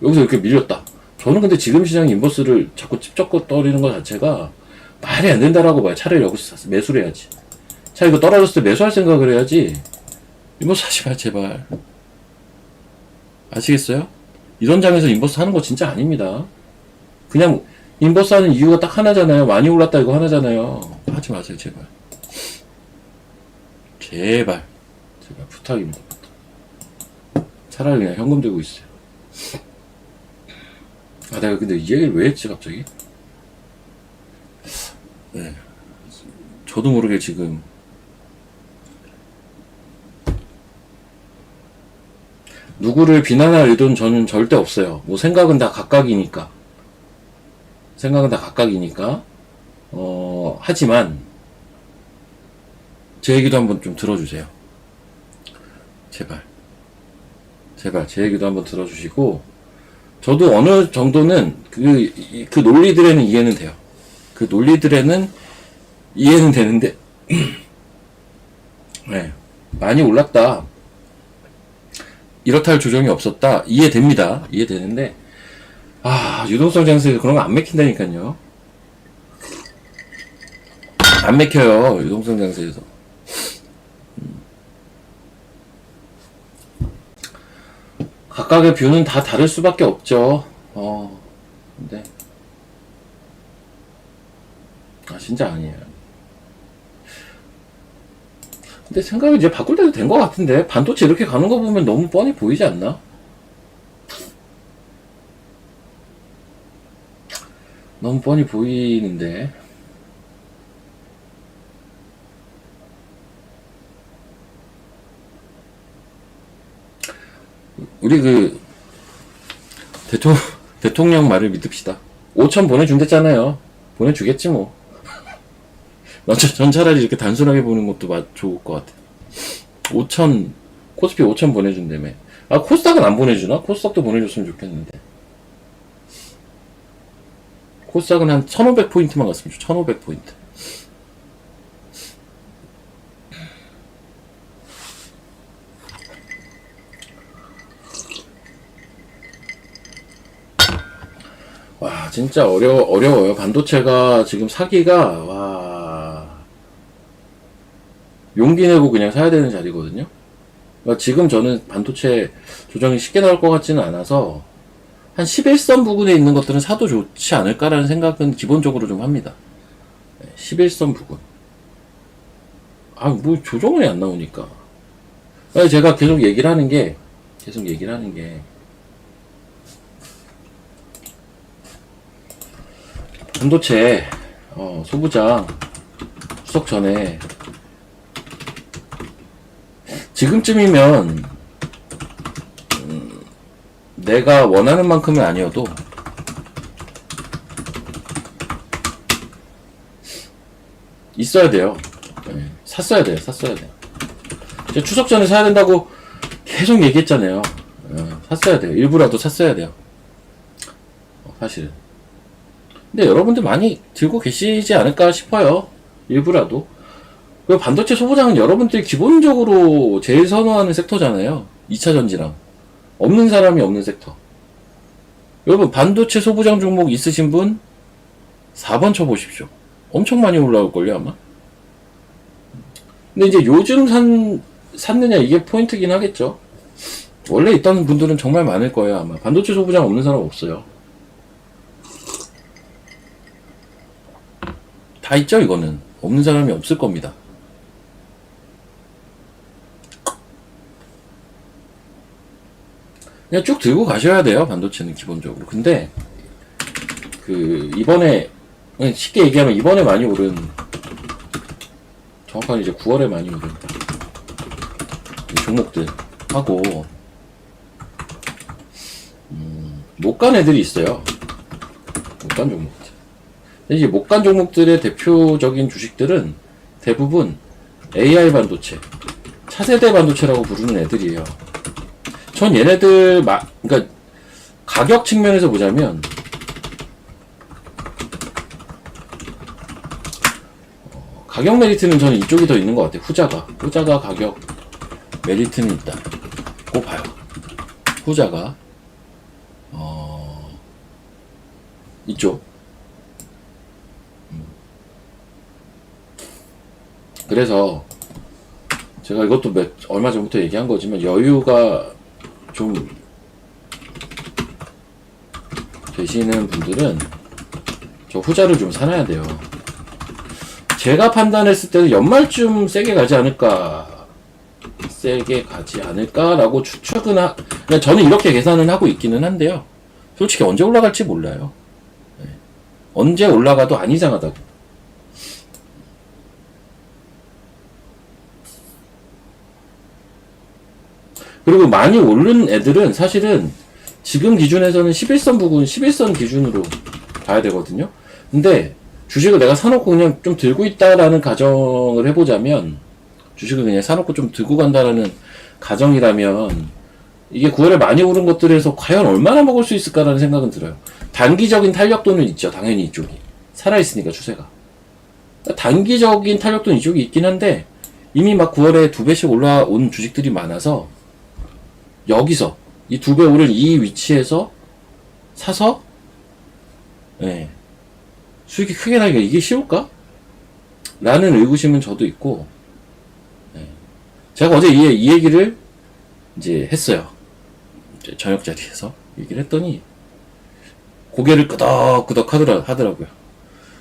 여기서 이렇게 밀렸다. 저는 근데 지금 시장 인버스를 자꾸 찝쩍거리는 것 자체가 말이 안 된다라고 봐요. 차라리 여기서 매수를 해야지. 자, 이거 떨어졌을 때 매수할 생각을 해야지. 인버스 하지 마, 제발. 아시겠어요? 이런 장에서 인버스 하는 거 진짜 아닙니다. 그냥 인버스 하는 이유가 딱 하나잖아요. 많이 올랐다 이거 하나잖아요. 하지 마세요, 제발. 제발 부탁입니다. 차라리 그냥 현금 들고 있어요. 내가 근데 이 얘기를 왜 했지 갑자기? 네, 저도 모르게 지금 누구를 비난할 의도는 저는 절대 없어요. 뭐 생각은 다 각각이니까. 하지만 제 얘기도 한번 좀 들어주세요. 제발 제 얘기도 한번 들어주시고, 저도 어느 정도는 그 논리들에는 이해는 돼요. 그 논리들에는 이해는 되는데, 네, 많이 올랐다. 이렇다 할 조정이 없었다. 이해되는데, 유동성 장세에서 그런 거 안 맥힌다니까요. 안 맥혀요, 유동성 장세에서. 각각의 뷰는 다 다를 수밖에 없죠. 근데 진짜 아니에요. 근데 생각을 이제 바꿀 때도 된 것 같은데, 반도체 이렇게 가는 거 보면 너무 뻔히 보이지 않나? 너무 뻔히 보이는데. 우리 대통령 말을 믿읍시다. 5천 보내준댔잖아요. 보내주겠지 뭐. 전 차라리 이렇게 단순하게 보는 것도 좋을 것 같아. 5천, 코스피 5천 보내준다며. 코스닥은 안 보내주나? 코스닥도 보내줬으면 좋겠는데. 코스닥은 한 1500포인트만 갔으면 좋겠어. 1500포인트. 와, 진짜 어려워요. 반도체가 지금 사기가, 와, 용기 내고 그냥 사야 되는 자리거든요. 그러니까 지금 저는 반도체 조정이 쉽게 나올 것 같지는 않아서, 한 11선 부근에 있는 것들은 사도 좋지 않을까라는 생각은 기본적으로 좀 합니다. 11선 부근. 아, 뭐 조정이 안 나오니까. 제가 계속 얘기를 하는 게, 반도체, 소부장, 추석 전에, 지금쯤이면, 내가 원하는 만큼은 아니어도, 있어야 돼요. 샀어야 돼요. 제가 추석 전에 사야 된다고 계속 얘기했잖아요. 샀어야 돼요. 일부라도 샀어야 돼요. 사실은. 근데 여러분들 많이 들고 계시지 않을까 싶어요. 일부라도. 그 반도체 소부장은 여러분들이 기본적으로 제일 선호하는 섹터잖아요. 2차 전지랑. 없는 사람이 없는 섹터. 여러분, 반도체 소부장 종목 있으신 분 4번 쳐보십시오. 엄청 많이 올라올걸요, 아마? 근데 이제 요즘 샀느냐, 이게 포인트긴 하겠죠. 원래 있던 분들은 정말 많을 거예요, 아마. 반도체 소부장 없는 사람 없어요. 다 있죠, 이거는. 없는 사람이 없을 겁니다. 그냥 쭉 들고 가셔야 돼요, 반도체는 기본적으로. 근데, 이번에, 쉽게 얘기하면 이번에 많이 오른, 정확하게 이제 9월에 많이 오른 종목들 하고, 못 간 애들이 있어요. 못 간 종목들. 이제 못 간 종목들의 대표적인 주식들은 대부분 AI 반도체, 차세대 반도체라고 부르는 애들이에요. 전 얘네들, 그러니까 가격 측면에서 보자면, 가격 메리트는 저는 이쪽이 더 있는 것 같아요. 후자가 가격 메리트는 있다. 꼭 봐요. 후자가, 이쪽. 그래서, 제가 이것도 얼마 전부터 얘기한 거지만, 여유가 좀 되시는 분들은 저 후자를 좀 사놔야 돼요. 제가 판단했을 때는 연말쯤 세게 가지 않을까라고 추측은 그냥 저는 이렇게 계산은 하고 있기는 한데요. 솔직히 언제 올라갈지 몰라요. 언제 올라가도 안 이상하다고. 그리고 많이 오른 애들은 사실은 지금 기준에서는 11선 부근, 11선 기준으로 봐야 되거든요. 근데 주식을 내가 사놓고 그냥 좀 들고 있다라는 가정을 해보자면, 주식을 그냥 사놓고 좀 들고 간다라는 가정이라면, 이게 9월에 많이 오른 것들에서 과연 얼마나 먹을 수 있을까라는 생각은 들어요. 단기적인 탄력도는 있죠. 당연히 이쪽이. 살아있으니까 추세가. 단기적인 탄력도는 이쪽이 있긴 한데, 이미 막 9월에 2배씩 올라온 주식들이 많아서, 여기서 이 2배 오른 이 위치에서 사서 수익이 크게 나기가 이게 쉬울까? 라는 의구심은 저도 있고, 제가 어제 이 얘기를 이제 했어요. 이제 저녁 자리에서 얘기를 했더니 고개를 끄덕끄덕 하더라고요.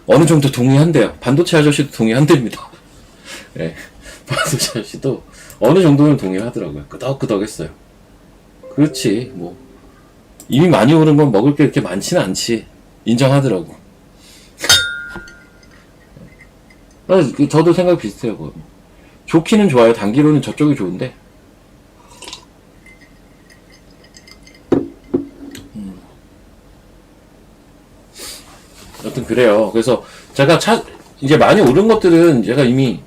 어느 정도 동의한대요. 반도체 아저씨도 동의한답니다. 반도체 아저씨도 어느 정도는 동의하더라고요. 끄덕끄덕 했어요. 그렇지, 뭐 이미 많이 오른 건 먹을 게 그렇게 많지는 않지. 인정하더라고. 저도 생각 비슷해요. 좋기는 좋아요. 단기로는 저쪽이 좋은데. 여튼 그래요. 그래서 제가 이제 많이 오른 것들은 제가 이미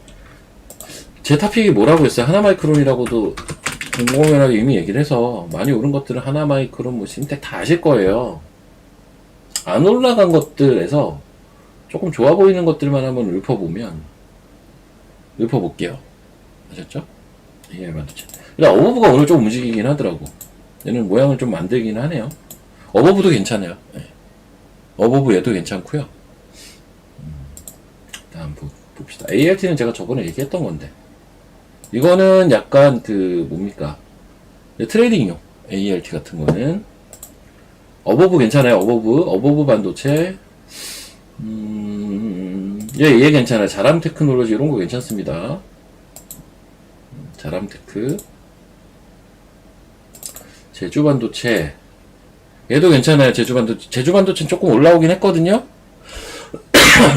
제 타픽이 뭐라고 했어요. 하나마이크론이라고도 공공연하게 이미 얘기를 해서, 많이 오른 것들은 하나마이크론 뭐 심텍 다 아실 거예요. 안 올라간 것들에서 조금 좋아 보이는 것들만 한번 읊어볼게요. 아셨죠? AI 반도체. 일단 어버브가 오늘 좀 움직이긴 하더라고. 얘는 모양을 좀 만들긴 하네요. 어버브도 괜찮아요. 어버브 얘도 괜찮고요. 다음 봅시다. ALT는 제가 저번에 얘기했던 건데, 이거는 약간 그 뭡니까, 트레이딩용 ALT 같은 거는 어버브 괜찮아요. 어버브 반도체. 얘 괜찮아요. 자람 테크놀로지 이런 거 괜찮습니다. 자람 테크. 제주 반도체. 얘도 괜찮아요. 제주 반도체는 조금 올라오긴 했거든요.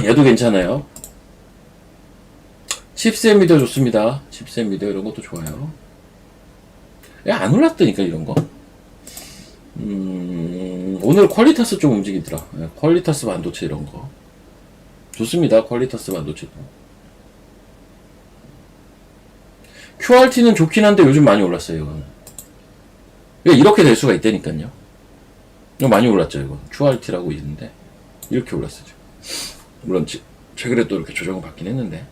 얘도 괜찮아요. 칩셋 미디어 좋습니다. 칩셋 미디어 이런 것도 좋아요. 안 올랐다니까 이런 거. 오늘 퀄리타스 좀 움직이더라. 퀄리타스 반도체 이런 거 좋습니다. 퀄리타스 반도체도. QRT는 좋긴 한데 요즘 많이 올랐어요. 이거는 이렇게 될 수가 있다니까요. 이거 많이 올랐죠. 이거 QRT라고 있는데 이렇게 올랐어요. 물론 최근에 또 이렇게 조정을 받긴 했는데.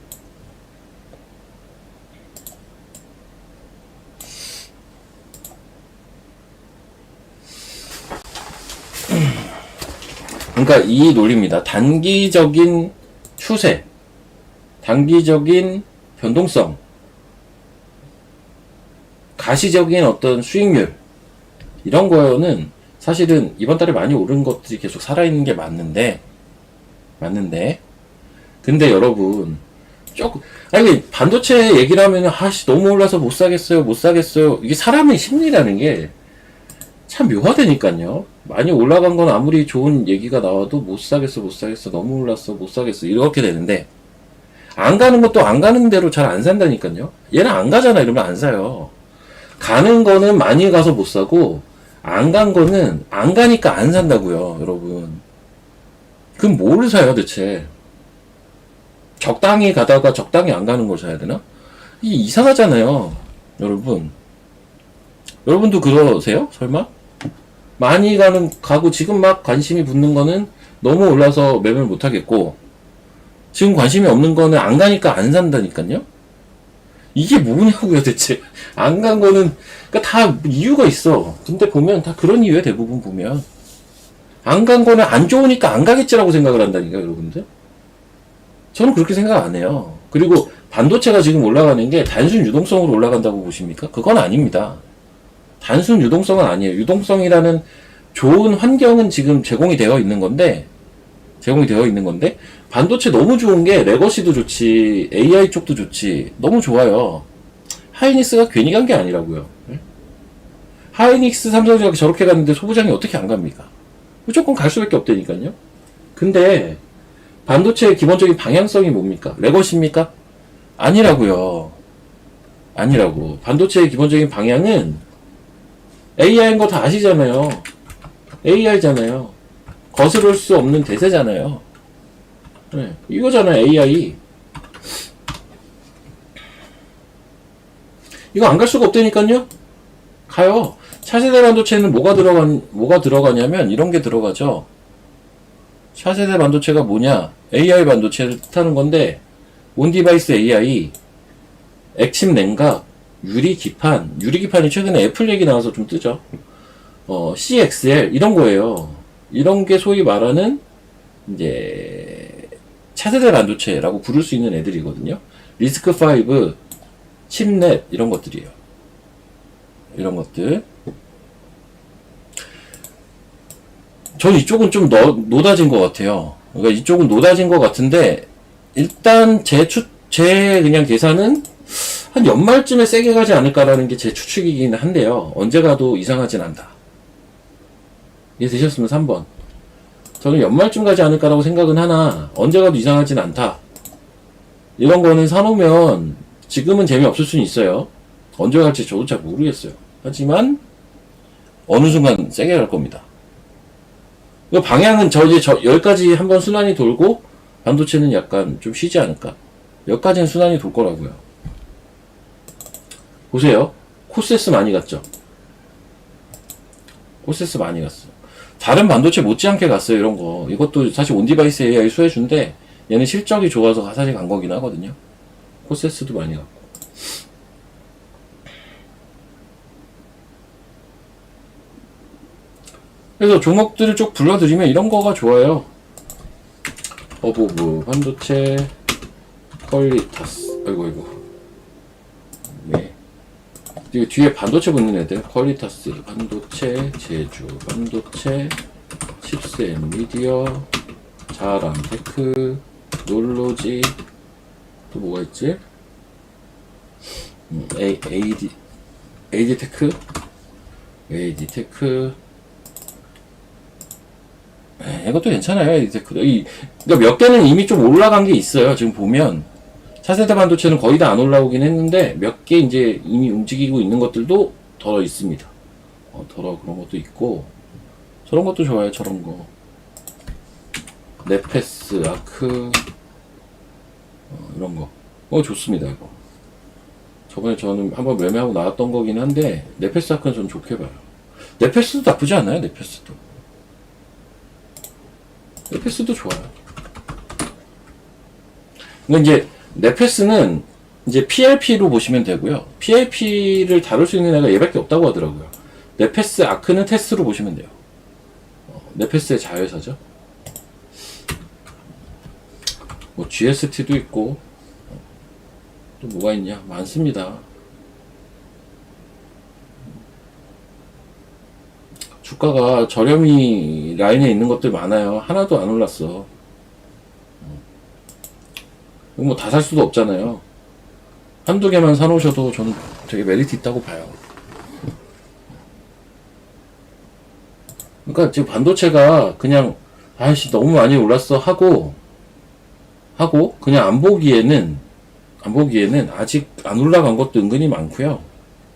그러니까 이 논리입니다. 단기적인 추세, 단기적인 변동성, 가시적인 어떤 수익률, 이런 거는 사실은 이번 달에 많이 오른 것들이 계속 살아있는 게 맞는데, 근데 여러분, 아니, 반도체 얘기를 하면, 너무 올라서 못 사겠어요. 이게 사람의 심리라는 게 참 묘하다니까요. 많이 올라간 건 아무리 좋은 얘기가 나와도 못 사겠어. 너무 올랐어. 못 사겠어. 이렇게 되는데, 안 가는 것도 안 가는 대로 잘 안 산다니까요. 얘는 안 가잖아. 이러면 안 사요. 가는 거는 많이 가서 못 사고, 안 간 거는 안 가니까 안 산다고요, 여러분. 그럼 뭘 사요, 대체? 적당히 가다가 적당히 안 가는 걸 사야 되나? 이게 이상하잖아요, 여러분. 여러분도 그러세요? 설마? 많이 가고 지금 막 관심이 붙는 거는 너무 올라서 매매를 못 하겠고, 지금 관심이 없는 거는 안 가니까 안 산다니까요? 이게 뭐냐고요, 대체. 안 간 거는, 그러니까 다 이유가 있어. 근데 보면 다 그런 이유에 대부분 보면. 안 간 거는 안 좋으니까 안 가겠지라고 생각을 한다니까, 여러분들. 저는 그렇게 생각 안 해요. 그리고 반도체가 지금 올라가는 게 단순 유동성으로 올라간다고 보십니까? 그건 아닙니다. 단순 유동성은 아니에요. 유동성이라는 좋은 환경은 지금 제공이 되어 있는 건데, 반도체 너무 좋은 게 레거시도 좋지, AI 쪽도 좋지, 너무 좋아요. 하이닉스가 괜히 간 게 아니라고요. 하이닉스 삼성전자 저렇게 갔는데 소부장이 어떻게 안 갑니까? 무조건 갈 수밖에 없다니까요. 근데 반도체의 기본적인 방향성이 뭡니까? 레거시입니까? 아니라고요. 반도체의 기본적인 방향은 AI인 거 다 아시잖아요. AI잖아요. 거스를 수 없는 대세잖아요. 네, 이거잖아요, AI. 이거 안 갈 수가 없다니까요? 가요. 차세대 반도체는 뭐가 들어가냐면, 이런 게 들어가죠. 차세대 반도체가 뭐냐? AI 반도체를 뜻하는 건데, 온디바이스 AI, 액침 냉각, 유리기판이 최근에 애플 얘기 나와서 좀 뜨죠. CXL, 이런 거예요. 이런 게 소위 말하는, 이제, 차세대 반도체라고 부를 수 있는 애들이거든요. 리스크5, 칩넷, 이런 것들이에요. 이런 것들. 전 이쪽은 좀 노다진 것 같아요. 그러니까 이쪽은 노다진 것 같은데, 일단 제 그냥 계산은 한 연말쯤에 세게 가지 않을까라는 게 제 추측이긴 한데요. 언제 가도 이상하진 않다. 이해 되셨으면 3번. 저는 연말쯤 가지 않을까라고 생각은 하나, 언제 가도 이상하진 않다. 이런 거는 사놓으면 지금은 재미없을 수는 있어요. 언제 갈지 저도 잘 모르겠어요. 하지만 어느 순간 세게 갈 겁니다. 그 방향은 여기까지 한번 순환이 돌고 반도체는 약간 좀 쉬지 않을까. 여기까지는 순환이 돌 거라고요. 보세요. 코세스 많이 갔죠. 코세스 많이 갔어. 다른 반도체 못지않게 갔어요. 이런 거. 이것도 사실 온디바이스 AI 수혜주인데 얘는 실적이 좋아서 사실 간 거긴 하거든요. 코세스도 많이 갔고. 그래서 종목들을 쭉 불러드리면 이런 거가 좋아요. 어보브, 반도체, 퀄리타스, 아이고. 네. 뒤에 반도체 붙는 애들, 퀄리타스, 반도체, 제주, 반도체, 칩스 엔비디어, 자람, 테크, 놀로지, 또 뭐가 있지? AD 테크, 이것도 괜찮아요. AD 테크도. 그러니까 몇 개는 이미 좀 올라간 게 있어요. 지금 보면 차세대 반도체는 거의 다 안 올라오긴 했는데 몇 개 이제 이미 움직이고 있는 것들도 더 있습니다. 더러 그런 것도 있고 저런 것도 좋아요. 저런 거. 네페스, 아크, 이런 거. 좋습니다, 이거. 저번에 저는 한번 매매하고 나왔던 거긴 한데, 네페스 아크는 좀 좋게 봐요. 네페스도 나쁘지 않아요, 네페스도. 네페스도 좋아요. 근데 이제, 네페스는 이제 PLP로 보시면 되고요. PLP를 다룰 수 있는 애가 얘밖에 없다고 하더라고요. 네페스 아크는 테스트로 보시면 돼요. 네페스의 자회사죠. 뭐 GST도 있고 또 뭐가 있냐 많습니다. 주가가 저렴이 라인에 있는 것들 많아요. 하나도 안 올랐어. 뭐 다 살 수도 없잖아요. 한두 개만 사놓으셔도 저는 되게 메리트 있다고 봐요. 그러니까 지금 반도체가 그냥 아이씨 너무 많이 올랐어 하고 그냥 안 보기에는 아직 안 올라간 것도 은근히 많고요.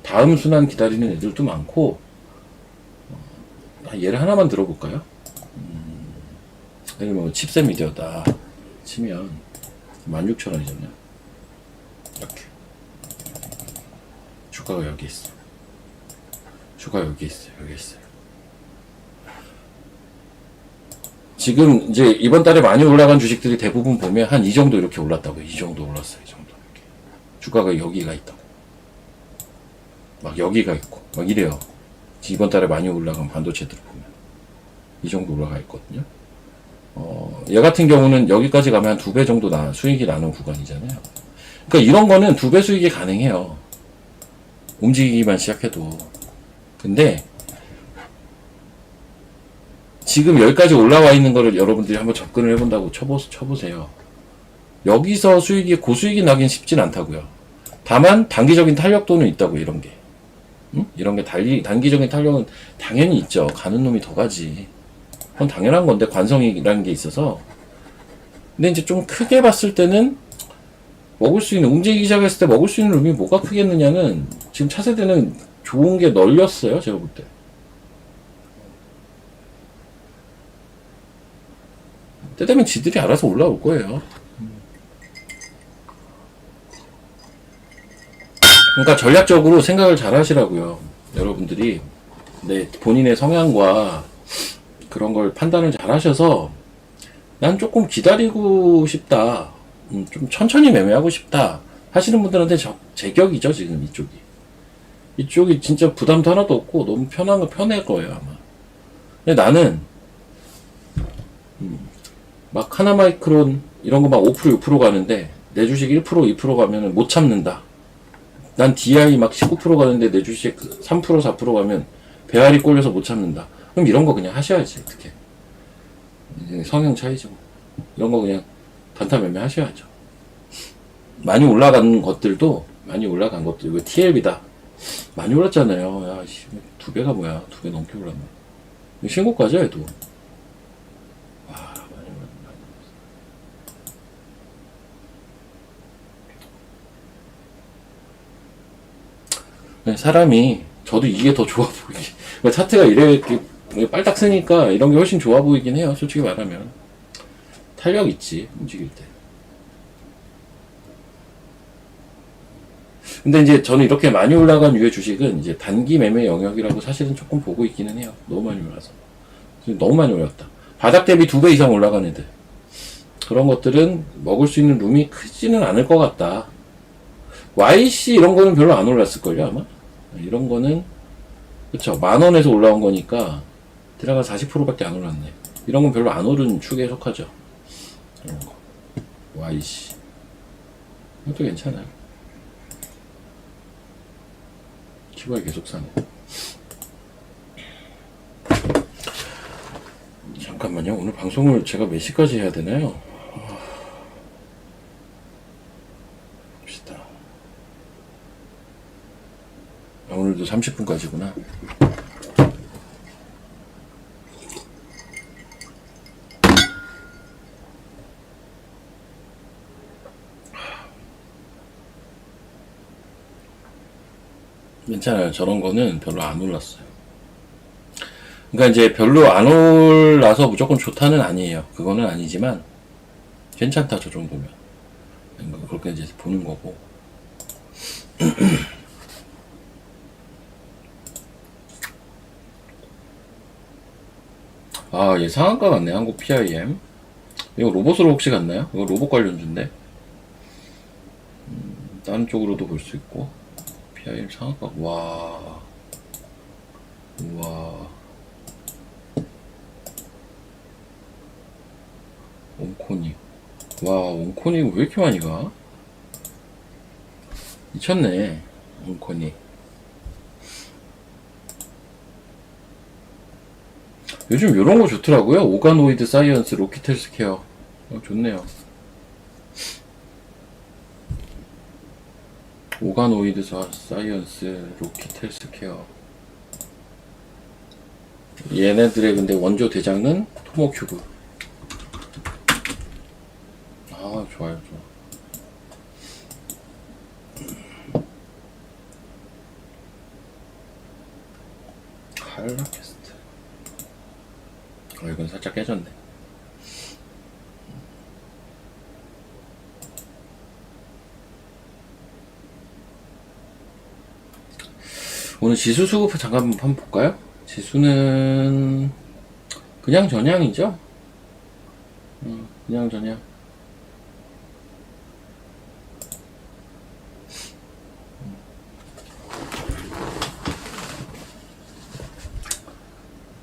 다음 순환 기다리는 애들도 많고. 얘를 하나만 들어볼까요? 예를 뭐 칩셋 미디어다 치면 16,000원이잖아요. 이렇게 주가가 여기 있어. 여기 있어요. 지금 이제 이번 달에 많이 올라간 주식들이 대부분 보면 한 이 정도 이렇게 올랐다고요. 이 정도 올랐어요. 이 정도 이렇게. 주가가 여기가 있다고. 막 여기가 있고 막 이래요. 이번 달에 많이 올라간 반도체들을 보면 이 정도 올라가 있거든요. 얘 같은 경우는 여기까지 가면 한 2배 정도 수익이 나는 구간이잖아요. 그러니까 이런 거는 2배 수익이 가능해요. 움직이기만 시작해도. 근데 지금 여기까지 올라와 있는 거를 여러분들이 한번 접근을 해본다고 쳐보세요. 여기서 고수익이 나긴 쉽진 않다고요. 다만 단기적인 탄력도는 있다고 이런 게. 이런 게 단기적인 탄력은 당연히 있죠. 가는 놈이 더 가지. 그건 당연한 건데 관성이라는 게 있어서. 근데 이제 좀 크게 봤을 때는 움직이기 시작했을 때 먹을 수 있는 룸이 뭐가 크겠느냐는 지금 차세대는 좋은 게 널렸어요. 제가 볼 때. 때 되면 지들이 알아서 올라올 거예요. 그러니까 전략적으로 생각을 잘 하시라고요. 여러분들이 본인의 성향과 그런 걸 판단을 잘 하셔서 난 조금 기다리고 싶다. 좀 천천히 매매하고 싶다. 하시는 분들한테 제격이죠, 지금 이쪽이. 이쪽이 진짜 부담도 하나도 없고 너무 편할 거예요, 아마. 근데 나는 막 하나마이크론 이런 거 막 5% 6% 가는데 내 주식 1% 2% 가면은 못 참는다. 난 DI 막 19% 가는데 내 주식 3% 4% 가면 배알이 꼴려서 못 참는다. 그럼 이런 거 그냥 하셔야지. 어떻게 성형 차이죠. 이런 거 그냥 단타 매매 하셔야죠. 많이 올라간 것들도 이거 TLB다. 많이 올랐잖아요. 야, 2배가 뭐야? 2배 넘게 올랐네. 신고가죠, 얘도. 사람이 저도 이게 더 좋아 보이기. 차트가 이렇게 빨딱 쓰니까 이런 게 훨씬 좋아 보이긴 해요. 솔직히 말하면 탄력 있지 움직일 때. 근데 이제 저는 이렇게 많이 올라간 유의 주식은 이제 단기 매매 영역이라고 사실은 조금 보고 있기는 해요. 너무 많이 올라서. 너무 많이 올랐다. 바닥 대비 2배 이상 올라간 애들. 그런 것들은 먹을 수 있는 룸이 크지는 않을 것 같다. YC 이런 거는 별로 안 올랐을걸요, 아마? 이런 거는, 그쵸. 10,000원에서 올라온 거니까, 들어가 40%밖에 안 올랐네. 이런 건 별로 안 오른 축에 속하죠. 이런 거. 와이씨. 이것도 괜찮아요. 키보에 계속 사네. 잠깐만요. 오늘 방송을 제가 몇 시까지 해야 되나요? 봅시다. 오늘도 30분까지구나. 괜찮아요. 저런 거는 별로 안 올랐어요. 그러니까 이제 별로 안 올라서 무조건 좋다는 아니에요. 그거는 아니지만 괜찮다 저 정도면. 그러니까 그렇게 이제 보는 거고. 아, 얘 상한가 같네. 한국 PIM. 이거 로봇으로 혹시 갔나요? 이거 로봇 관련주인데. 다른 쪽으로도 볼 수 있고. PIM 상한가. 와. 우와. 온코닉. 와, 온코닉 왜 이렇게 많이 가? 미쳤네. 온코닉. 요즘 요런 거 좋더라고요. 오가노이드 사이언스 로킷 헬스케어. 좋네요. 오가노이드 사이언스 로킷 헬스케어. 얘네들의 근데 원조 대장은 토모큐브. 아, 좋아요, 좋아. 칼라캐스트. 이건 살짝 깨졌네. 오늘 지수 수급 잠깐 한번 볼까요? 지수는 그냥 전향이죠. 그냥 전향.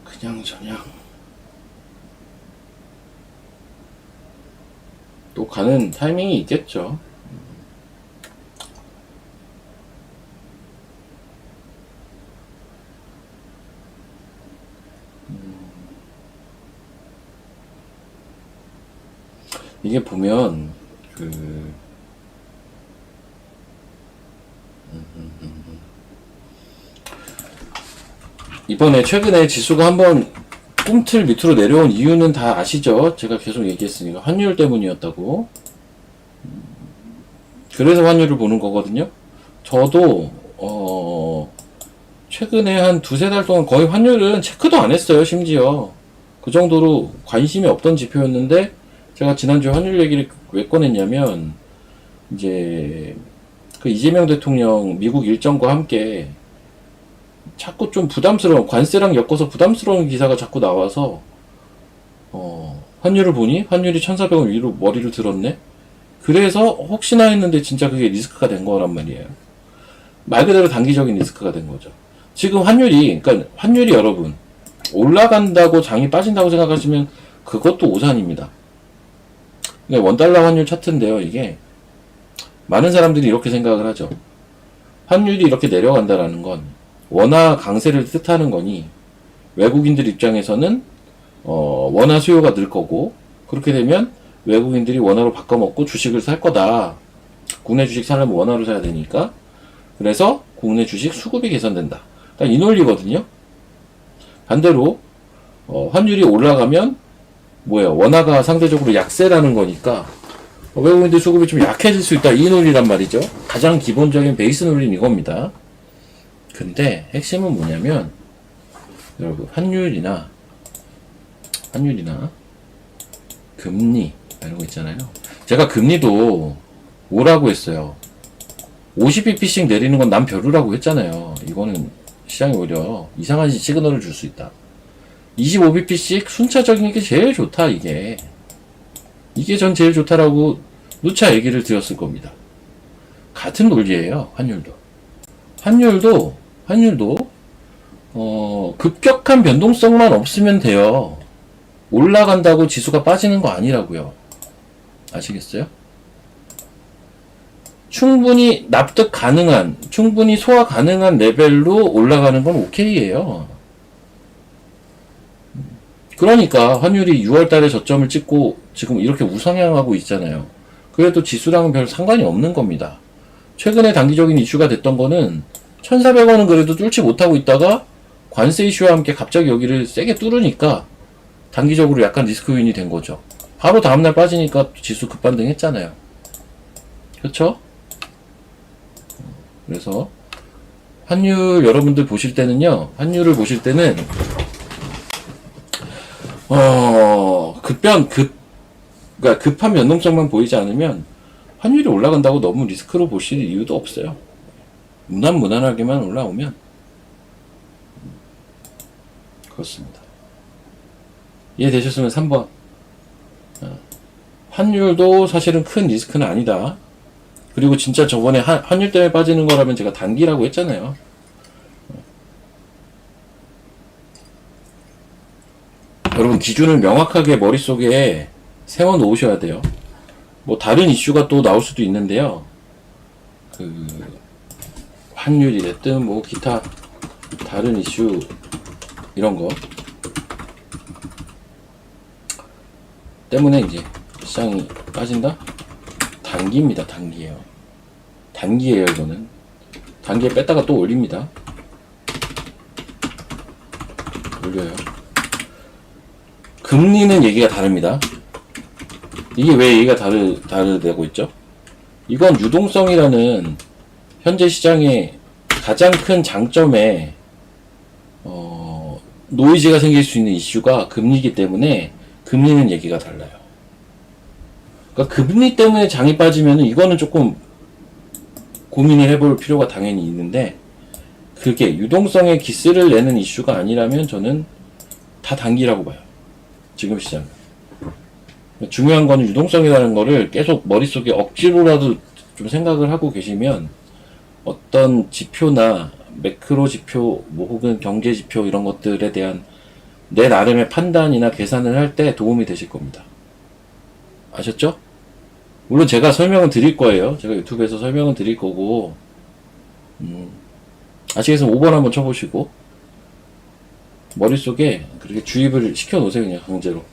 그냥 전향. 또 가는 타이밍이 있겠죠. 이게 보면 이번에 최근에 지수가 한번 꿈틀 밑으로 내려온 이유는 다 아시죠? 제가 계속 얘기했으니까 환율 때문이었다고. 그래서 환율을 보는 거거든요. 저도 최근에 한 두세 달 동안 거의 환율은 체크도 안 했어요. 심지어 그 정도로 관심이 없던 지표였는데, 제가 지난주에 환율 얘기를 왜 꺼냈냐면, 이제 그 이재명 대통령 미국 일정과 함께 자꾸 좀 부담스러운, 관세랑 엮어서 부담스러운 기사가 자꾸 나와서 환율을 보니 환율이 1,400원 위로 머리를 들었네. 그래서 혹시나 했는데 진짜 그게 리스크가 된 거란 말이에요. 말 그대로 단기적인 리스크가 된 거죠. 지금 환율이, 그러니까 환율이 여러분 올라간다고 장이 빠진다고 생각하시면 그것도 오산입니다. 원달러 환율 차트인데요. 이게 많은 사람들이 이렇게 생각을 하죠. 환율이 이렇게 내려간다라는 건 원화 강세를 뜻하는 거니, 외국인들 입장에서는 원화 수요가 늘 거고, 그렇게 되면 외국인들이 원화로 바꿔먹고 주식을 살 거다. 국내 주식 사려면 원화로 사야 되니까. 그래서 국내 주식 수급이 개선된다. 딱 이 논리거든요. 반대로 환율이 올라가면 뭐예요? 원화가 상대적으로 약세라는 거니까 외국인들 수급이 좀 약해질 수 있다. 이 논리란 말이죠. 가장 기본적인 베이스 논리는 이겁니다. 근데 핵심은 뭐냐면, 여러분, 환율이나 금리 이런 거 있잖아요. 제가 금리도 오라고 했어요. 50bp씩 내리는 건 난 별로라고 했잖아요. 이거는 시장이 오히려 이상한 시그널을 줄 수 있다. 25bp씩 순차적인 게 제일 좋다. 이게 전 제일 좋다라고 누차 얘기를 드렸을 겁니다. 같은 논리예요. 환율도 급격한 변동성만 없으면 돼요. 올라간다고 지수가 빠지는 거 아니라고요. 아시겠어요? 충분히 납득 가능한, 충분히 소화 가능한 레벨로 올라가는 건 오케이예요. 그러니까 환율이 6월 달에 저점을 찍고 지금 이렇게 우상향하고 있잖아요. 그래도 지수랑은 별 상관이 없는 겁니다. 최근에 단기적인 이슈가 됐던 거는 1,400원은 그래도 뚫지 못하고 있다가 관세 이슈와 함께 갑자기 여기를 세게 뚫으니까 단기적으로 약간 리스크 윈이 된 거죠. 바로 다음날 빠지니까 지수 급반등 했잖아요. 그렇죠? 그래서 환율 여러분들 보실 때는요, 환율을 보실 때는 그러니까 급한 변동성만 보이지 않으면 환율이 올라간다고 너무 리스크로 보실 이유도 없어요. 무난하게만 올라오면 그렇습니다. 이해되셨으면 3번. 환율도 사실은 큰 리스크는 아니다. 그리고 진짜 저번에 환율 때문에 빠지는 거라면 제가 단기라고 했잖아요. 여러분 기준을 명확하게 머릿속에 세워 놓으셔야 돼요. 뭐 다른 이슈가 또 나올 수도 있는데요. 환율이 됐든 뭐 기타 다른 이슈 이런 거 때문에 이제 시장이 빠진다? 단기입니다. 단기예요. 단기예요. 이거는 단기에 뺐다가 또 올립니다. 올려요. 금리는 얘기가 다릅니다. 이게 왜 얘기가 다르다고 있죠? 이건 유동성이라는 현재 시장의 가장 큰 장점에 노이즈가 생길 수 있는 이슈가 금리이기 때문에 금리는 얘기가 달라요. 그러니까 금리 때문에 장이 빠지면 이거는 조금 고민을 해볼 필요가 당연히 있는데, 그게 유동성에 기스를 내는 이슈가 아니라면 저는 다 단기라고 봐요. 지금 시장. 중요한 거는 유동성이라는 거를 계속 머릿속에 억지로라도 좀 생각을 하고 계시면 어떤 지표나 매크로 지표, 뭐 혹은 경제 지표 이런 것들에 대한 내 나름의 판단이나 계산을 할 때 도움이 되실 겁니다. 아셨죠? 물론 제가 설명은 드릴 거예요. 제가 유튜브에서 설명은 드릴 거고, 아시겠으면 5번 한번 쳐보시고 머릿속에 그렇게 주입을 시켜 놓으세요. 그냥 강제로.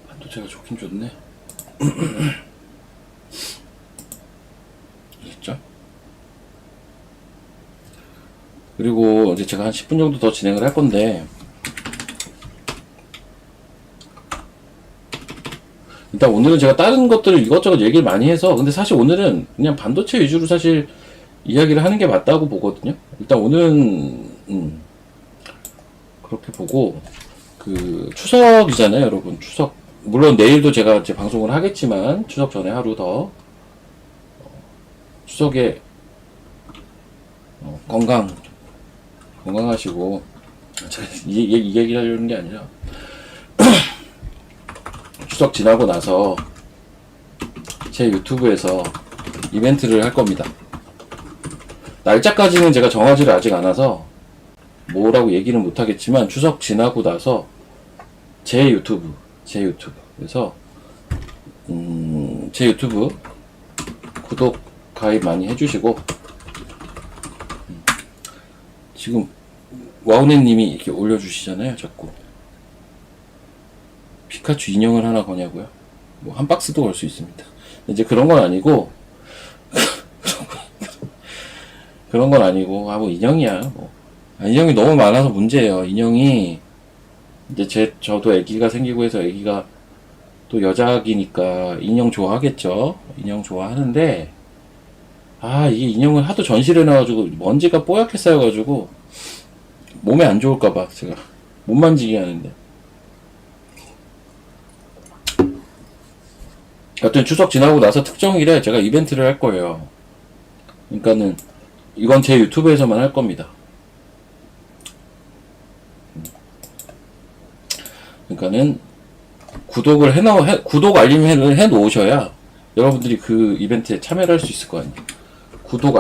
반도체가 좋긴 좋네. 아셨죠? 그리고 이제 제가 한 10분 정도 더 진행을 할 건데, 일단 오늘은 제가 다른 것들을 이것저것 얘기를 많이 해서, 근데 사실 오늘은 그냥 반도체 위주로 사실 이야기를 하는 게 맞다고 보거든요. 일단 오늘은 그렇게 보고, 추석이잖아요, 여러분. 추석. 물론 내일도 제가 이제 방송을 하겠지만 추석 전에 하루 더 추석에 건강하시고, 제가 이 얘기를 하려는 게 아니라 추석 지나고 나서 제 유튜브에서 이벤트를 할 겁니다. 날짜까지는 제가 정하지를 아직 않아서 뭐라고 얘기는 못하겠지만, 추석 지나고 나서 제 유튜브 그래서 제 유튜브 구독 가입 많이 해주시고, 지금 와우네님이 이렇게 올려주시잖아요. 자꾸 피카츄 인형을 하나 거냐고요? 뭐 한 박스도 걸 수 있습니다. 이제 그런 건 아니고 그런 건 아니고, 뭐 인형이야 뭐. 인형이 너무 많아서 문제예요. 인형이 이제 저도 애기가 생기고 해서, 애기가 또 여자아기니까 인형 좋아하겠죠. 인형 좋아하는데, 이게 인형을 하도 전시를 해놔가지고 먼지가 뽀얗게 쌓여가지고 몸에 안 좋을까봐 제가 못 만지게 하는데, 여튼 추석 지나고 나서 특정일에 제가 이벤트를 할 거예요. 그러니까는 이건 제 유튜브에서만 할 겁니다. 그러니까는 구독 알림을 해 놓으셔야 여러분들이 그 이벤트에 참여를 할 수 있을 거 아니에요. 구독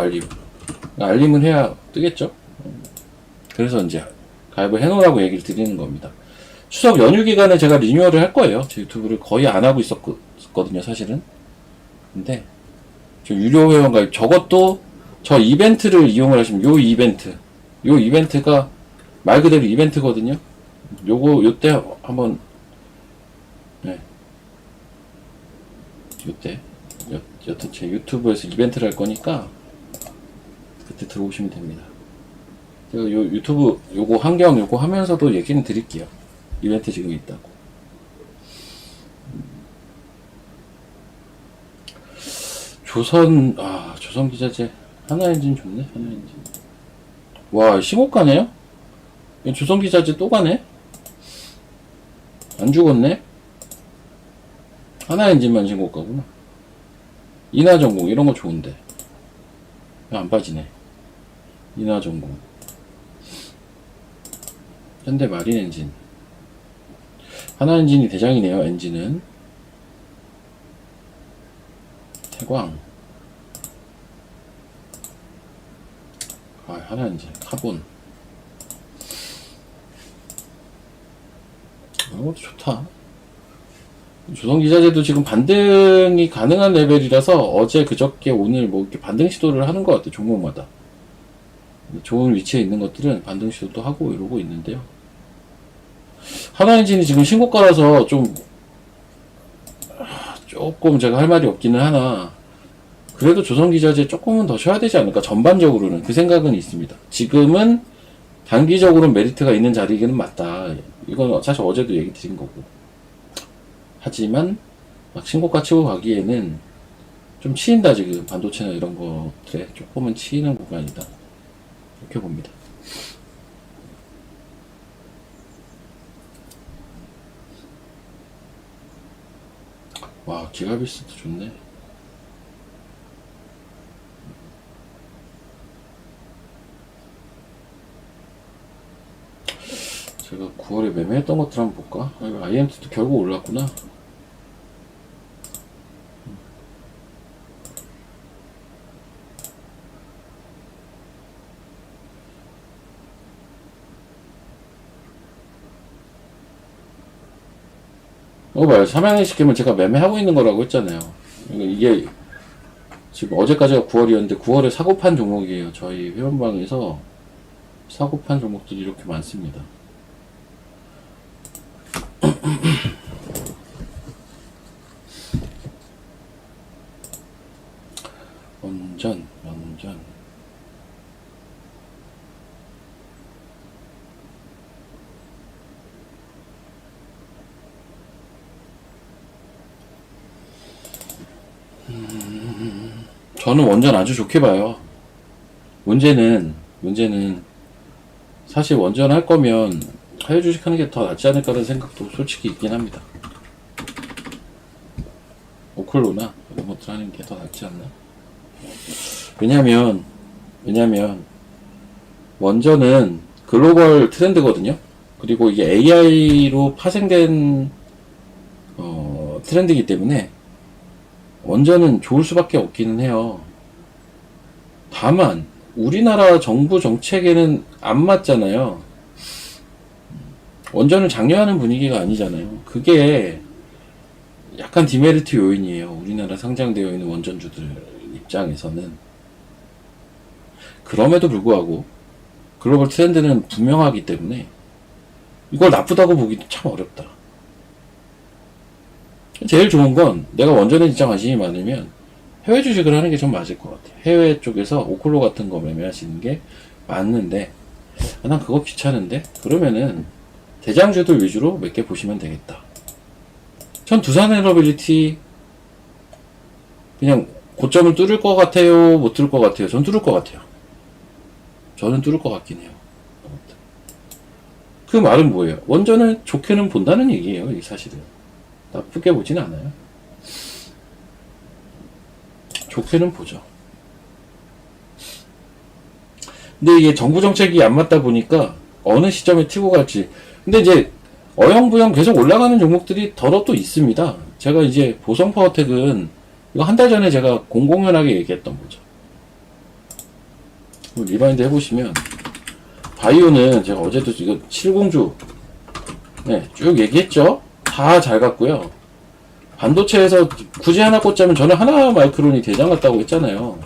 알림을 해야 뜨겠죠. 그래서 이제 가입을 해 놓으라고 얘기를 드리는 겁니다. 추석 연휴 기간에 제가 리뉴얼을 할 거예요. 제 유튜브를 거의 안 하고 있었거든요, 사실은. 근데 저 유료 회원 가입, 저것도 저 이벤트를 이용을 하시면 요 이벤트가 말 그대로 이벤트거든요. 요때 한번, 네. 여튼 제 유튜브에서 이벤트를 할 거니까 그때 들어오시면 됩니다. 제가 요 유튜브 요거 환경 요거 하면서도 얘기는 드릴게요. 이벤트 지금 있다고. 조선기자재 하나엔진 좋네. 하나엔진. 와, 15가네요? 조선기자재 또 가네? 안 죽었네? 하나엔진만 신고가구나. 인하전공 이런 거 좋은데 안 빠지네. 인하전공, 현대 마린엔진, 하나엔진이 대장이네요. 엔진은 태광, 하나엔진, 카본 이런 것도 좋다. 조선기자재도 지금 반등이 가능한 레벨이라서 어제 그저께 오늘 뭐 이렇게 반등 시도를 하는 것 같아요. 종목마다 좋은 위치에 있는 것들은 반등 시도도 하고 이러고 있는데요. 하나엔진이 지금 신고가라서 조금 제가 할 말이 없기는 하나, 그래도 조선기자재 조금은 더 쉬어야 되지 않을까. 전반적으로는 그 생각은 있습니다. 지금은 단기적으로는 메리트가 있는 자리이기는 맞다. 이건 사실 어제도 얘기 드린 거고. 하지만 막 신고가 치고 가기에는 좀 치인다. 지금 반도체나 이런 것들에 조금은 치이는 구간이다, 이렇게 봅니다. 와, 기가비스도 좋네. 제가 9월에 매매했던 것들 한번 볼까? IMT도 결국 올랐구나. 봐요. 삼양의식캠은 제가 매매하고 있는 거라고 했잖아요. 이게 지금 어제까지가 9월이었는데 9월에 사고판 종목이에요. 저희 회원방에서 사고판 종목들이 이렇게 많습니다. 원전 저는 원전 아주 좋게 봐요. 문제는 사실 원전 할 거면 해외 주식 하는 게 더 낫지 않을까라는 생각도 솔직히 있긴 합니다. 오클로나 이런 것들 하는 게 더 낫지 않나? 왜냐면 원전은 글로벌 트렌드거든요. 그리고 이게 AI로 파생된 트렌드이기 때문에 원전은 좋을 수밖에 없기는 해요. 다만 우리나라 정부 정책에는 안 맞잖아요. 원전을 장려하는 분위기가 아니잖아요. 그게 약간 디메리트 요인이에요. 우리나라 상장되어 있는 원전주들 입장에서는. 그럼에도 불구하고 글로벌 트렌드는 분명하기 때문에 이걸 나쁘다고 보기도 참 어렵다. 제일 좋은 건 내가 원전에 진짜 관심이 많으면 해외 주식을 하는 게 좀 맞을 것 같아요. 해외 쪽에서 오클로 같은 거 매매하시는 게 맞는데, 난 그거 귀찮은데? 그러면은 대장주들 위주로 몇 개 보시면 되겠다. 전 두산에너빌리티 그냥 고점을 뚫을 것 같아요? 못 뚫을 것 같아요? 전 뚫을 것 같아요. 저는 뚫을 것 같긴 해요. 그 말은 뭐예요? 원전을 좋게는 본다는 얘기예요. 이게 사실은 나쁘게 보진 않아요. 좋게는 보죠. 근데 이게 정부 정책이 안 맞다 보니까 어느 시점에 튀고 갈지. 근데 이제 어영부영 계속 올라가는 종목들이 더러 또 있습니다. 제가 이제 보성 파워텍은 이거 한 달 전에 제가 공공연하게 얘기했던 거죠. 리바인드 해보시면 바이오는 제가 어제도 이거 7공주 네, 쭉 얘기했죠. 다 잘 갔고요. 반도체에서 굳이 하나 꽂자면 저는 하나 마이크론이 대장 같다고 했잖아요.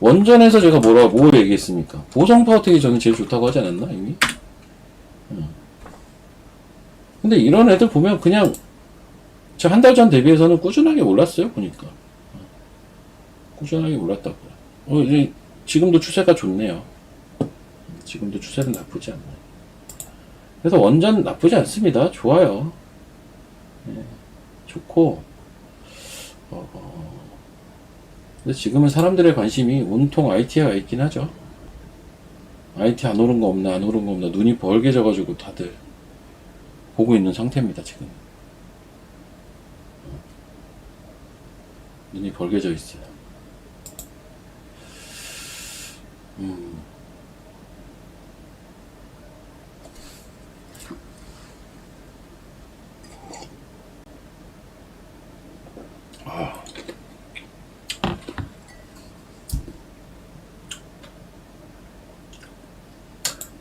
원전에서 제가 뭐 얘기했습니까? 보성 파워텍이 저는 제일 좋다고 하지 않았나 이미? 근데 이런 애들 보면 그냥 제가 한 달 전 대비해서는 꾸준하게 올랐어요 보니까. 꾸준하게 올랐다고요. 이제 지금도 추세가 좋네요. 지금도 추세는 나쁘지 않네요. 그래서 원전 나쁘지 않습니다. 좋아요. 네, 좋고 근데 지금은 사람들의 관심이 온통 IT에 가 있긴 하죠. IT 안 오른 거 없나 안 오른 거 없나 눈이 벌게져가지고 다들 보고 있는 상태입니다 지금. 눈이 벌게져 있어요.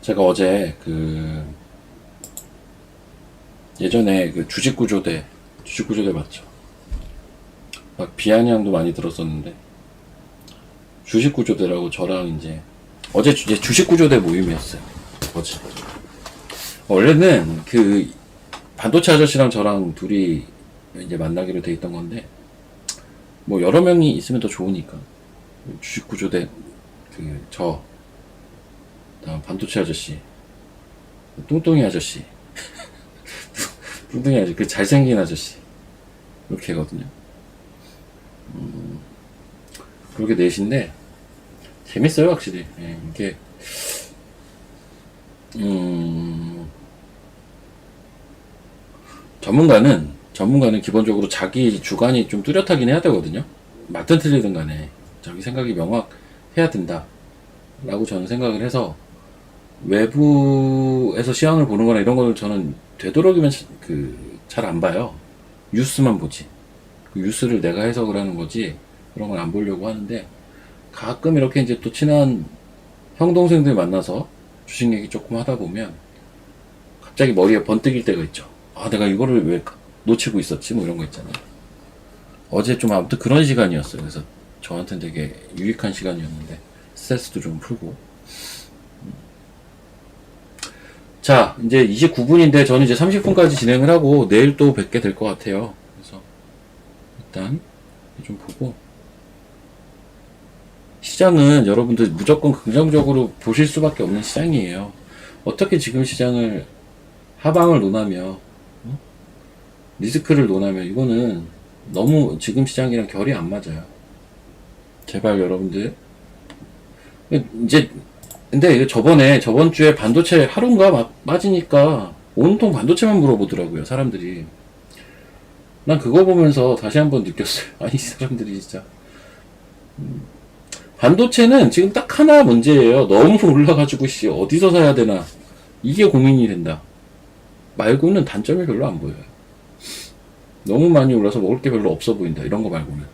제가 어제 예전에 주식구조대 맞죠? 막 비아냥도 많이 들었었는데 주식구조대라고 저랑 이제 어제 주식구조대 모임이었어요. 어제 원래는 반도체 아저씨랑 저랑 둘이 이제 만나기로 돼 있던 건데 뭐 여러 명이 있으면 더 좋으니까 주식구조대 다음 반도체 아저씨 뚱뚱이 아저씨 뚱뚱이 아저씨 잘생긴 아저씨 이렇게 하거든요. 그렇게 넷인데 재밌어요 확실히. 예, 이게 전문가는 기본적으로 자기 주관이 좀 뚜렷하긴 해야 되거든요. 맞든 틀리든 간에 자기 생각이 명확해야 된다 라고 저는 생각을 해서 외부에서 시황을 보는 거나 이런 거를 저는 되도록이면 잘 안 봐요. 뉴스만 보지. 뉴스를 내가 해석을 하는 거지 그런 건 안 보려고 하는데 가끔 이렇게 이제 또 친한 형 동생들 만나서 주식 얘기 조금 하다 보면 갑자기 머리에 번뜩일 때가 있죠. 아 내가 이거를 왜 놓치고 있었지 뭐 이런 거 있잖아요. 어제 좀 아무튼 그런 시간이었어요. 그래서 저한테는 되게 유익한 시간이었는데 스트레스도 좀 풀고. 자 이제 29분인데 저는 이제 30분까지 진행을 하고 내일 또 뵙게 될 것 같아요. 그래서 일단 좀 보고 시장은 여러분들 무조건 긍정적으로 보실 수밖에 없는 시장이에요. 어떻게 지금 시장을 하방을 논하며 리스크를 논하며 이거는 너무 지금 시장이랑 결이 안 맞아요. 제발 여러분들 이제 근데 저번 주에 반도체 하루인가 막 빠지니까 온통 반도체만 물어보더라고요 사람들이. 난 그거 보면서 다시 한번 느꼈어요. 아니 사람들이 진짜 반도체는 지금 딱 하나 문제예요. 너무 올라가지고 어디서 사야 되나 이게 고민이 된다 말고는 단점이 별로 안 보여요. 너무 많이 올라서 먹을 게 별로 없어 보인다 이런 거 말고는.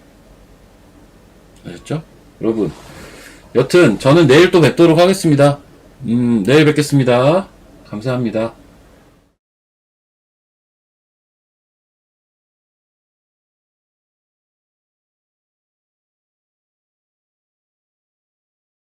아셨죠? 여러분 여튼 저는 내일 또 뵙도록 하겠습니다. 내일 뵙겠습니다. 감사합니다.